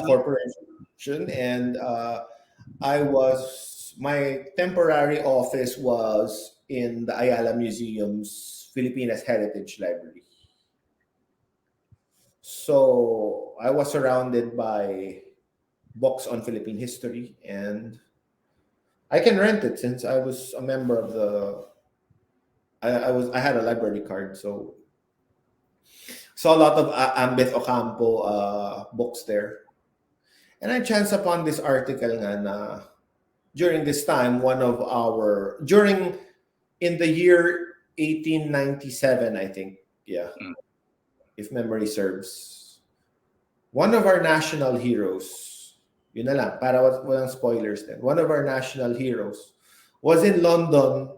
Corporation, and my temporary office was in the Ayala Museum's Filipinas Heritage Library. So I was surrounded by books on Philippine history, and I can rent it since I was a member of the. I had a library card, so saw a lot of Ambeth Ocampo books there. And I chanced upon this article na during this time, in the year 1897, I think, if memory serves, one of our national heroes, yun na lang, para walang spoilers then, one of our national heroes was in London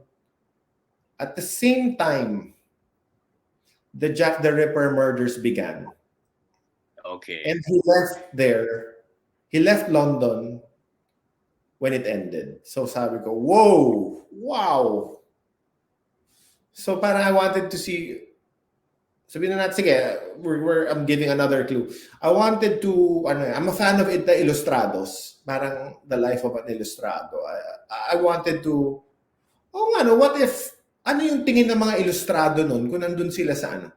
at the same time the Jack the Ripper murders began. Okay. And he left London when it ended. So sabi ko, whoa, wow. So parang I wanted to see, sabihin na natin, sige, I'm giving another clue. I'm a fan of the Ilustrados. Parang the life of an Ilustrado. I wanted to, what if, ano yung tingin ng mga Ilustrado nun kung nandun sila sa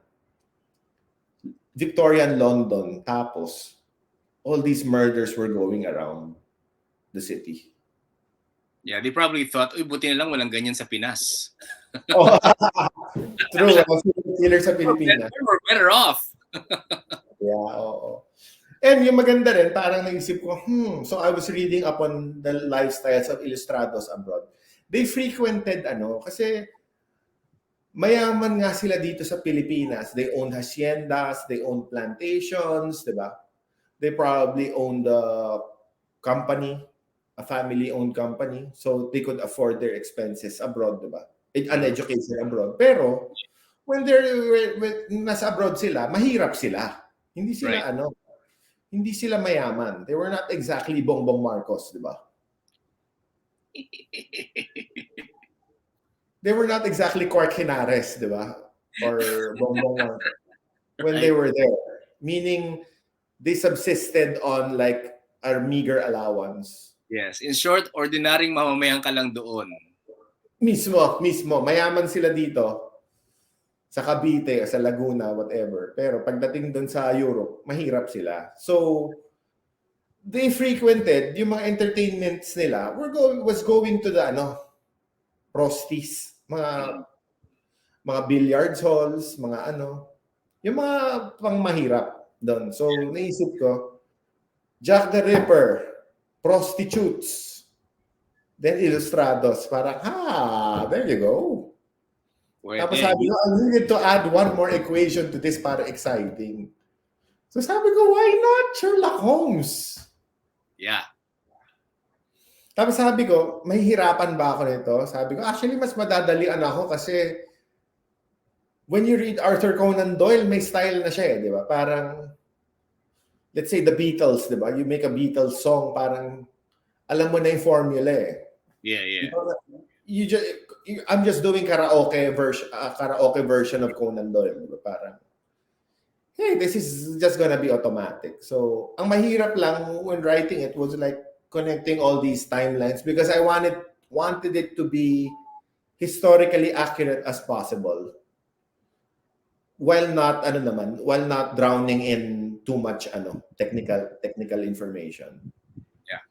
Victorian London, tapos all these murders were going around the city. Yeah, they probably thought, buti na lang walang ganyan sa Pinas. True. Killer sa Pilipinas. We're better off. Yeah, oo. And yung maganda rin, parang naisip ko, so I was reading up on the lifestyles of ilustrados abroad. They frequented, kasi mayaman nga sila dito sa Pilipinas. They own haciendas, they own plantations, di ba? They probably own the company, a family-owned company. So they could afford their expenses abroad, di ba? An education abroad. Pero when nasa abroad sila, mahirap sila. Hindi Right. sila hindi sila mayaman. They were not exactly Bongbong Marcos, di ba? They were not exactly Quark Hinares, di ba? Or Bongbong Marcos when they were there. Meaning, they subsisted on like a meager allowance. Yes. In short, ordinaryong mamamayan ka lang doon. Mismo. Mayaman sila dito sa Cavite, sa Laguna, whatever. Pero pagdating doon sa Europe, mahirap sila. So, they frequented, yung mga entertainments nila, was going to the, prosties, mga billiards halls, mga yung mga pang mahirap doon. So, naisip ko, Jack the Ripper, prostitutes, then ilustrados. Parang, there you go. Tapos sabi ko, I needed to add one more equation to this para exciting. So sabi ko, why not Sherlock Holmes? Yeah. Tapos sabi ko, mahihirapan ba ako nito? Sabi ko, actually, mas madadalian ako kasi when you read Arthur Conan Doyle, may style na siya di ba? Parang, let's say the Beatles, di ba? You make a Beatles song, parang alam mo na yung formula eh. Yeah. I'm just doing karaoke version of Conan Doyle. Di ba? Parang, hey, this is just gonna be automatic. So, ang mahirap lang when writing it was like connecting all these timelines because I wanted it to be historically accurate as possible while not drowning in too much technical information. Yeah.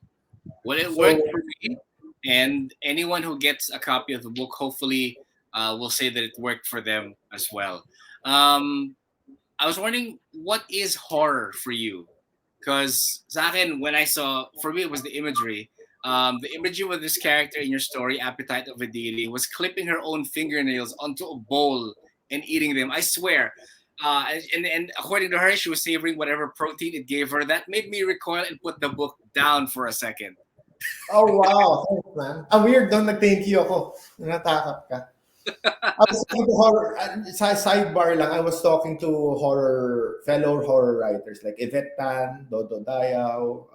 Well, it worked for me, and anyone who gets a copy of the book hopefully will say that it worked for them as well. I was wondering, what is horror for you? Because sa akin, for me, it was the imagery. The imagery with this character in your story, Appetite of a Deity, was clipping her own fingernails onto a bowl and eating them. I swear. And according to her, she was savoring whatever protein it gave her. That made me recoil and put the book down for a second. Oh, wow. Thanks, man. Weird doon, nag-thank you ako. Natakot ka. I was talking to sidebar lang, I was talking to fellow horror writers like Yvette Tan, Dodo Dayaw,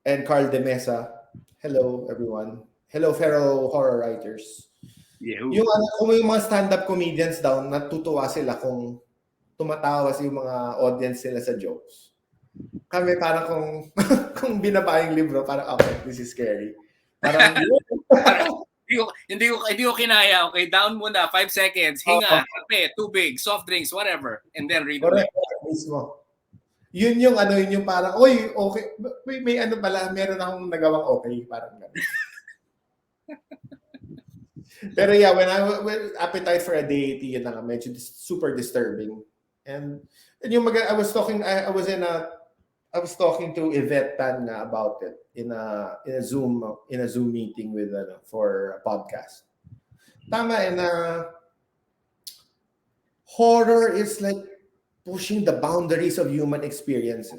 and Carl De Mesa. Hello, everyone. Hello, fellow horror writers. Yeah. Kung yung mga stand-up comedians daw, natutuwa sila kung tumatawa yung mga audience nila sa jokes. Kami parang kung binaba yung libro, parang, okay, this is scary. Parang, hindi ko kinaya. Okay, down muna, 5 seconds. Hinga, kape, tubig, soft drinks, whatever. And then read correct, mismo. Yun yung parang, oy, okay, may pala, meron akong nagawang okay, parang gano'n. Pero yeah, when Appetite for a Deity, yun na medyo super disturbing. And I was talking to Yvette Tan about it in a Zoom meeting with for a podcast. Tama, and horror is like pushing the boundaries of human experience.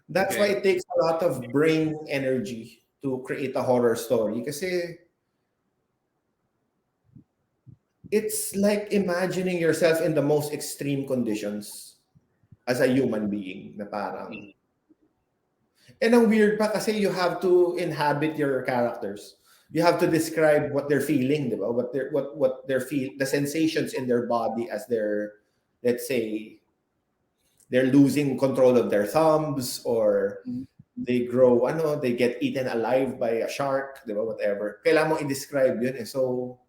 That's why it takes a lot of brain energy to create a horror story kasi it's like imagining yourself in the most extreme conditions as a human being na parang. And ang weird pa kasi you have to inhabit your characters. You have to describe what they're feeling, diba? What they're the sensations in their body as they're, let's say, they're losing control of their thumbs or they they get eaten alive by a shark, diba? Whatever. Kailangan mo i-describe yun eh. So,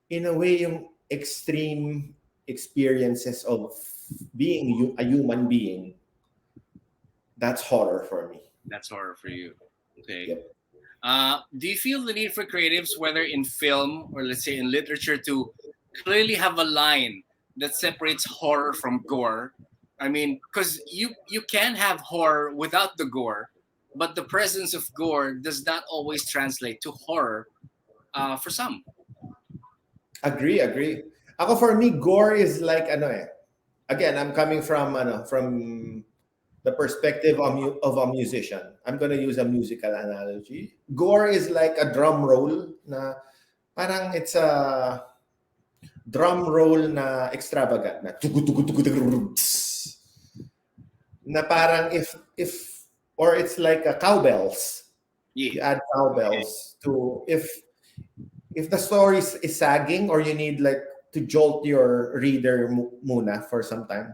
in a way, yung extreme experiences of being a human being, that's horror for me. That's horror for you. Okay. Yep. Do you feel the need for creatives, whether in film or let's say in literature, to clearly have a line that separates horror from gore. I mean, because you can have horror without the gore, but the presence of gore does not always translate to horror for some. Agree. Ako for me, gore is like ano eh. Again, I'm coming from from the perspective of a musician. I'm gonna use a musical analogy. Gore is like a drum roll na parang it's a drum roll na extravagant na tugu tugu tugu tugu tss. Na parang if or it's like a cowbells. You Yeah. add cowbells to if the story is sagging or you need like to jolt your reader muna for some time,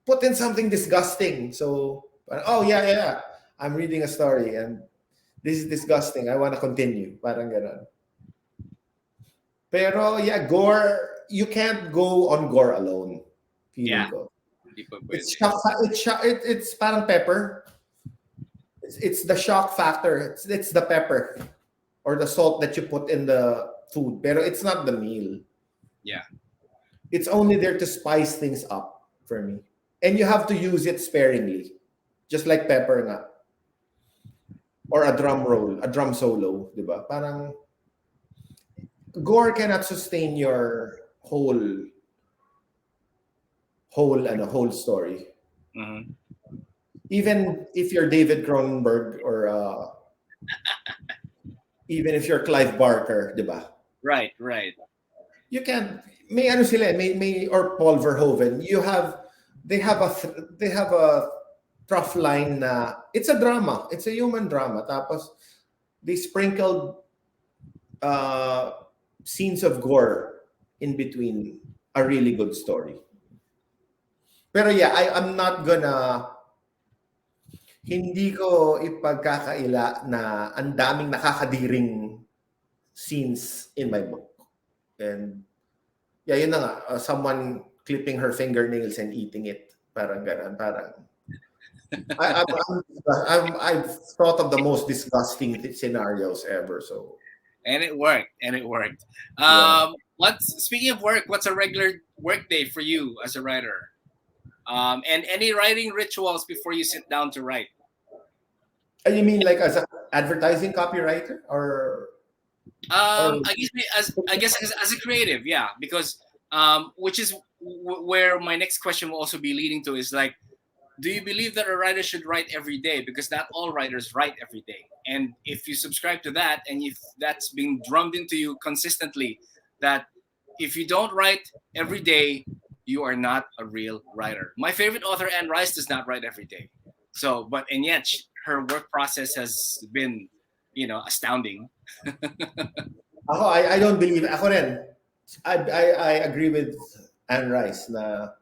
put in something disgusting. So, oh yeah, I'm reading a story and this is disgusting. I want to continue. Parang ganon. Pero yeah, gore, you can't go on gore alone. Feeling Yeah. ko. Di pa It's pwede. it's parang pepper. It's the shock factor. It's the pepper or the salt that you put in the food. Pero it's not the meal. Yeah. It's only there to spice things up for me. And you have to use it sparingly. Just like pepper nga. Or a drum roll, a drum solo, di ba? Parang gore cannot sustain your whole story. Hmm. Even if you're David Cronenberg or even if you're Clive Barker, di ba? Right. Right. You can may ano sila, may or Paul Verhoeven, they have a rough line na it's a drama, it's a human drama. Tapos they sprinkled uh, scenes of gore in between a really good story. Pero yeah, I'm not gonna hindi ko ipagkakaila na ang daming nakakadiring scenes in my book. And yeah, yun na nga, someone clipping her fingernails and eating it. Parang ganun, parang I've thought of the most disgusting scenarios ever. So And it worked. And it worked. yeah. What's speaking of work? What's a regular work day for you as a writer? And any writing rituals before you sit down to write? And you mean like as an advertising copywriter or I guess as a creative, yeah, because which is where my next question will also be leading to is like, do you believe that a writer should write every day? Because not all writers write every day, and if you subscribe to that, and if that's being drummed into you consistently, that if you don't write every day, you are not a real writer. My favorite author, Anne Rice, does not write every day. So, but and yet her work process has been, astounding. ako I don't believe ako rin. I agree with Anne Rice na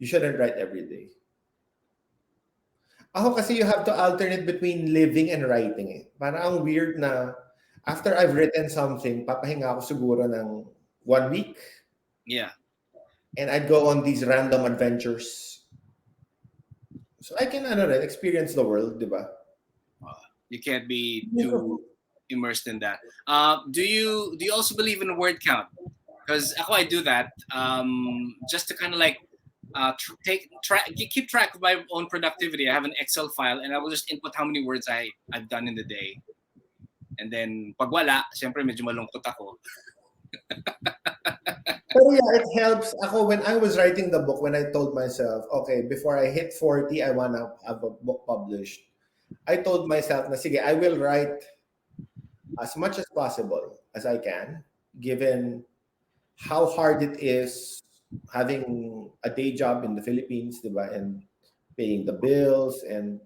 you shouldn't write every day. Ako kasi you have to alternate between living and writing eh. Parang ang weird na after I've written something, papahinga ako siguro ng 1 week Yeah. and I'd go on these random adventures. So I can experience the world, di ba? You can't be too immersed in that. Do you also believe in word count? Because I do that just to kind of like keep track of my own productivity. I have an Excel file and I will just input how many words I've done in the day. And then pag wala, syempre medyo malungkot ako. Pero yeah, it helps. Ako, when I was writing the book, when I told myself, okay, before I hit 40, I want to have a book published. I told myself na, sige, I will write as much as possible as I can, given how hard it is having a day job in the Philippines, di ba? And paying the bills, and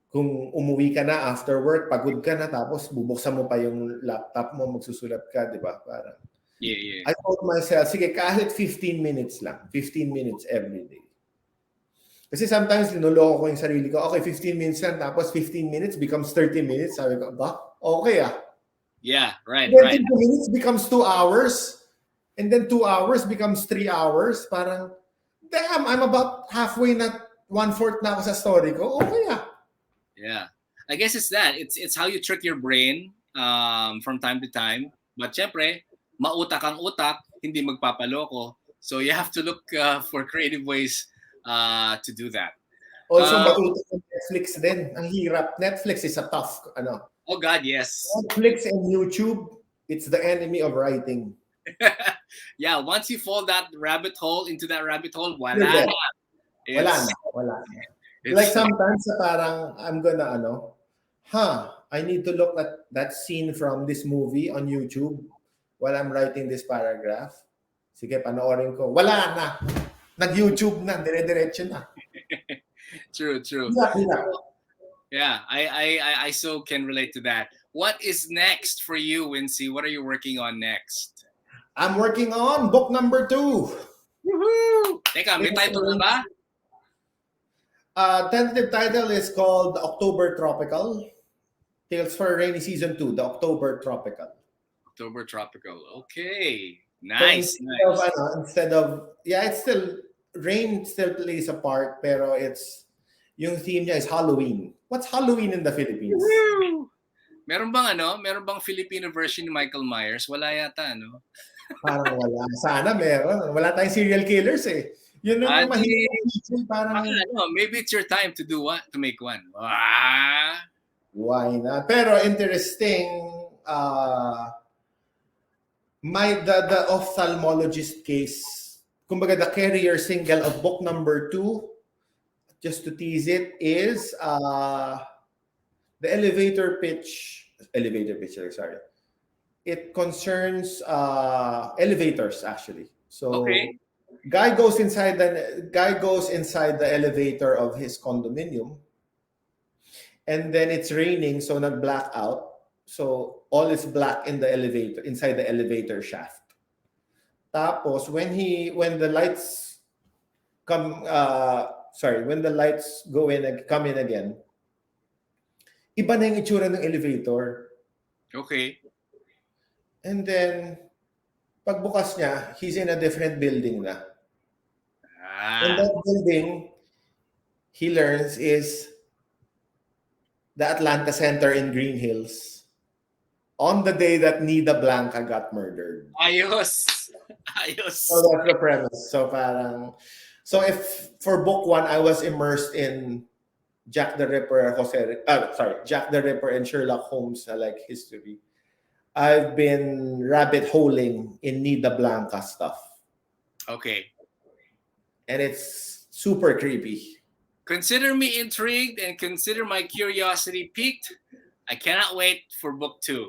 kung umuwi ka na after work, pagod ka na, tapos bubuksan mo pa yung laptop mo, magsusulat ka, di ba? Parang, Yeah. I told myself, sige, kahit 15 minutes lang. 15 minutes every day. Kasi sometimes, linuloko ko yung sarili ko, okay, 15 minutes lang, tapos 15 minutes becomes 30 minutes. Sabi ko, ba? Okay ah. Yeah, right, And then right. 2 minutes becomes 2 hours. And then 2 hours becomes 3 hours. Parang, damn, I'm about halfway na, 1/4 na ako sa story ko. Okay ah. Yeah. I guess it's that. It's how you trick your brain from time to time. But syempre, mautak ang utak, hindi magpapaloko. So you have to look for creative ways to do that. Also, Uh, matuto ng Netflix din. Ang hirap. Netflix is a tough, oh God, yes. Netflix and YouTube, it's the enemy of writing. Yeah, once you fall that rabbit hole into that rabbit hole, You're voila, dead. Wala it's na. Wala na. Like it's sometimes parang I'm gonna I need to look at that scene from this movie on YouTube while I'm writing this paragraph. Sige, panoorin ko. Wala na. Nag-YouTube na. Dire-diretso na. true, true. Hirap, hirap. Yeah, I so can relate to that. What is next for you, Wincy? What are you working on next? I'm working on book number 2. Woohoo! Teka, may It's title na ba? tentative title is called The October Tropical. Tales for Rainy Season 2, The October Tropical. October Tropical. Okay. So Nice, nice. it's still, rain still plays a part, pero yung theme niya is Halloween. What's Halloween in the Philippines? Woo! Meron bang Filipino version ni Michael Myers? Wala yata, no? Parang wala. Sana meron. Wala tayong serial killers eh. Yun yung mahirap. Parang, maybe it's your time to do what? To make one. Ah. why not? Pero interesting, the ophthalmologist case, kumbaga the carrier single of book number 2, just to tease it, is the elevator pitch. Sorry. It concerns elevators actually. So Okay. guy goes inside the elevator of his condominium, and then it's raining, so nag-black out. So all is black in the elevator, inside the elevator shaft. Tapos when the lights come when the lights come in again, iba na yung itsura ng elevator. Okay. And then pagbukas niya, he's in a different building na. And that building, he learns, is the Atlanta Center in Green Hills on the day that Nida Blanca got murdered. Ayos. So that's the premise. So if for book 1 I was immersed in Jack the Ripper and Sherlock Holmes like history, I've been rabbit holing in Nida Blanca stuff. Okay. And it's super creepy. Consider me intrigued and consider my curiosity piqued. I cannot wait for book 2.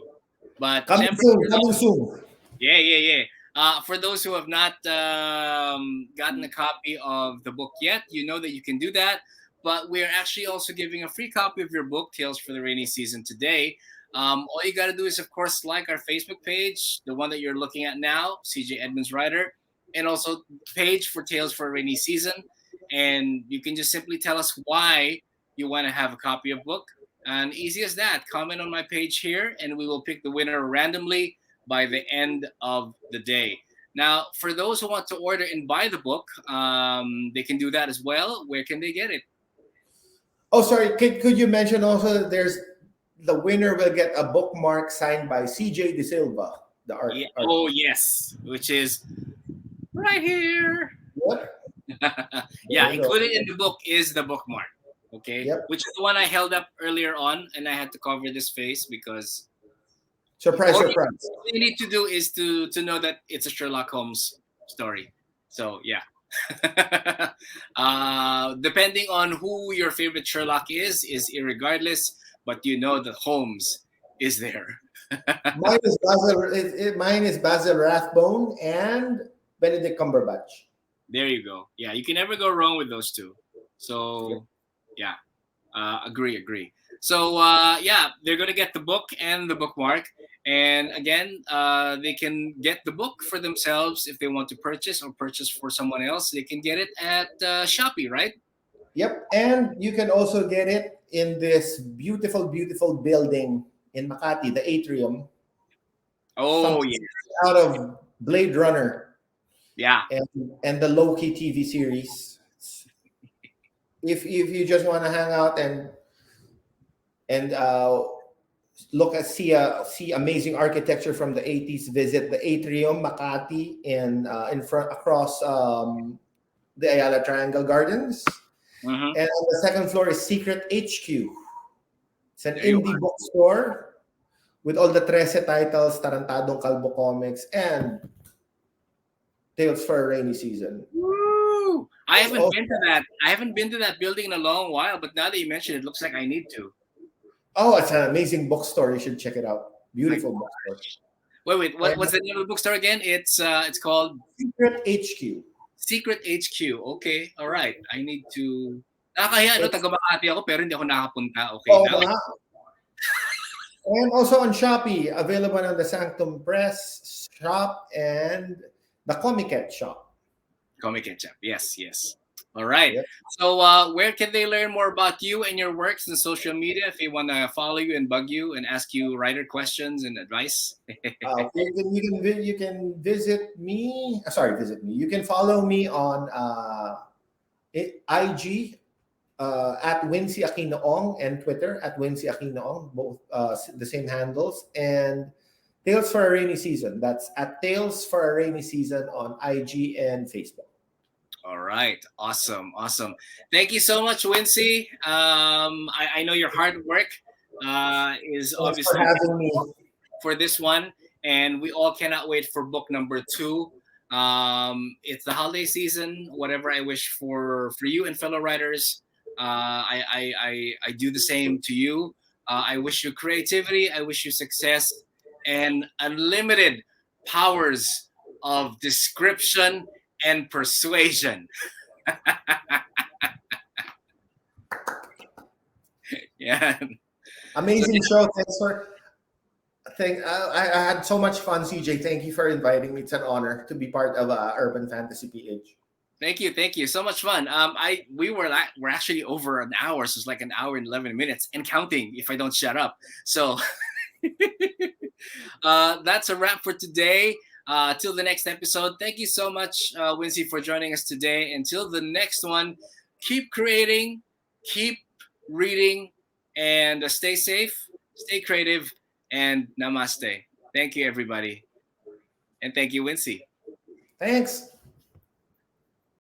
But Coming soon. Yeah. For those who have not gotten a copy of the book yet, you know that you can do that. But we're actually also giving a free copy of your book, Tales for the Rainy Season, today. All you got to do is, of course, like our Facebook page, the one that you're looking at now, CJ Edmonds Writer, and also page for Tales for a Rainy Season. And you can just simply tell us why you want to have a copy of book. And easy as that. Comment on my page here, and we will pick the winner randomly by the end of the day. Now, for those who want to order and buy the book, they can do that as well. Where can they get it? Oh, sorry. Could you mention also that the winner will get a bookmark signed by CJ De Silva, the art. Yeah. Oh, yes, which is right here. What? Yeah, included in the book is the bookmark. Okay, yep. Which is the one I held up earlier on, and I had to cover this face because surprise. All you need to do is to know that it's a Sherlock Holmes story. So yeah. Depending on who your favorite Sherlock is irregardless, but you know that Holmes is there. Mine is Basil Rathbone and Benedict Cumberbatch. There you go. Yeah, you can never go wrong with those two. So yeah, agree. So they're gonna get the book and the bookmark. And again, they can get the book for themselves if they want to purchase or purchase for someone else. They can get it at Shopee, right? Yep. And you can also get it in this beautiful, beautiful building in Makati, the Atrium. Oh, yes. Out of Blade Runner. Yeah. And the Loki TV series. If you just want to hang out and see amazing architecture from the 80s. Visit the Atrium Makati in front across the Ayala Triangle Gardens. Mm-hmm. And on the second floor is Secret HQ. It's an There you indie bookstore with all the 13 titles, Tarantadong Calvo Comics, and Tales for a Rainy Season. Woo! I haven't also- been to that. I haven't been to that building in a long while, but now that you mention it, looks like I need to. Oh, it's an amazing bookstore. You should check it out. Beautiful bookstore. Wait. And What's the name of the bookstore again? It's called Secret HQ. Secret HQ. Okay, all right. I need to. Nakakahiya, no? Taga Makati ako pero hindi ako nakapunta. Okay, Oh, now. and also on Shopee, available on the Sanctum Press shop and the Comiket shop. Comic Ketchup. Yes. All right. Yep. So where can they learn more about you and your works in social media if they want to follow you and bug you and ask you writer questions and advice? You can visit me. Visit me. You can follow me on IG at Wincy Aquino Ong and Twitter at Wincy Aquino Ong, both the same handles. And Tales for a Rainy Season. That's at Tales for a Rainy Season on IG and Facebook. All right. Awesome. Thank you so much, Wincy. I know your hard work is Thanks obviously for having me. for this one, and we all cannot wait for book number 2. It's the holiday season. Whatever I wish for you and fellow writers, I do the same to you. I wish you creativity. I wish you success and unlimited powers of description and persuasion. Yeah. Amazing show. I had so much fun, CJ. Thank you for inviting me. It's an honor to be part of Urban Fantasy PH. Thank you. So much fun. We're actually over an hour, so it's like an hour and 11 minutes and counting if I don't shut up. So that's a wrap for today. Till the next episode. Thank you so much, Wincy, for joining us today. Until the next one, keep creating, keep reading, and stay safe, stay creative, and namaste. Thank you, everybody. And thank you, Wincy. Thanks.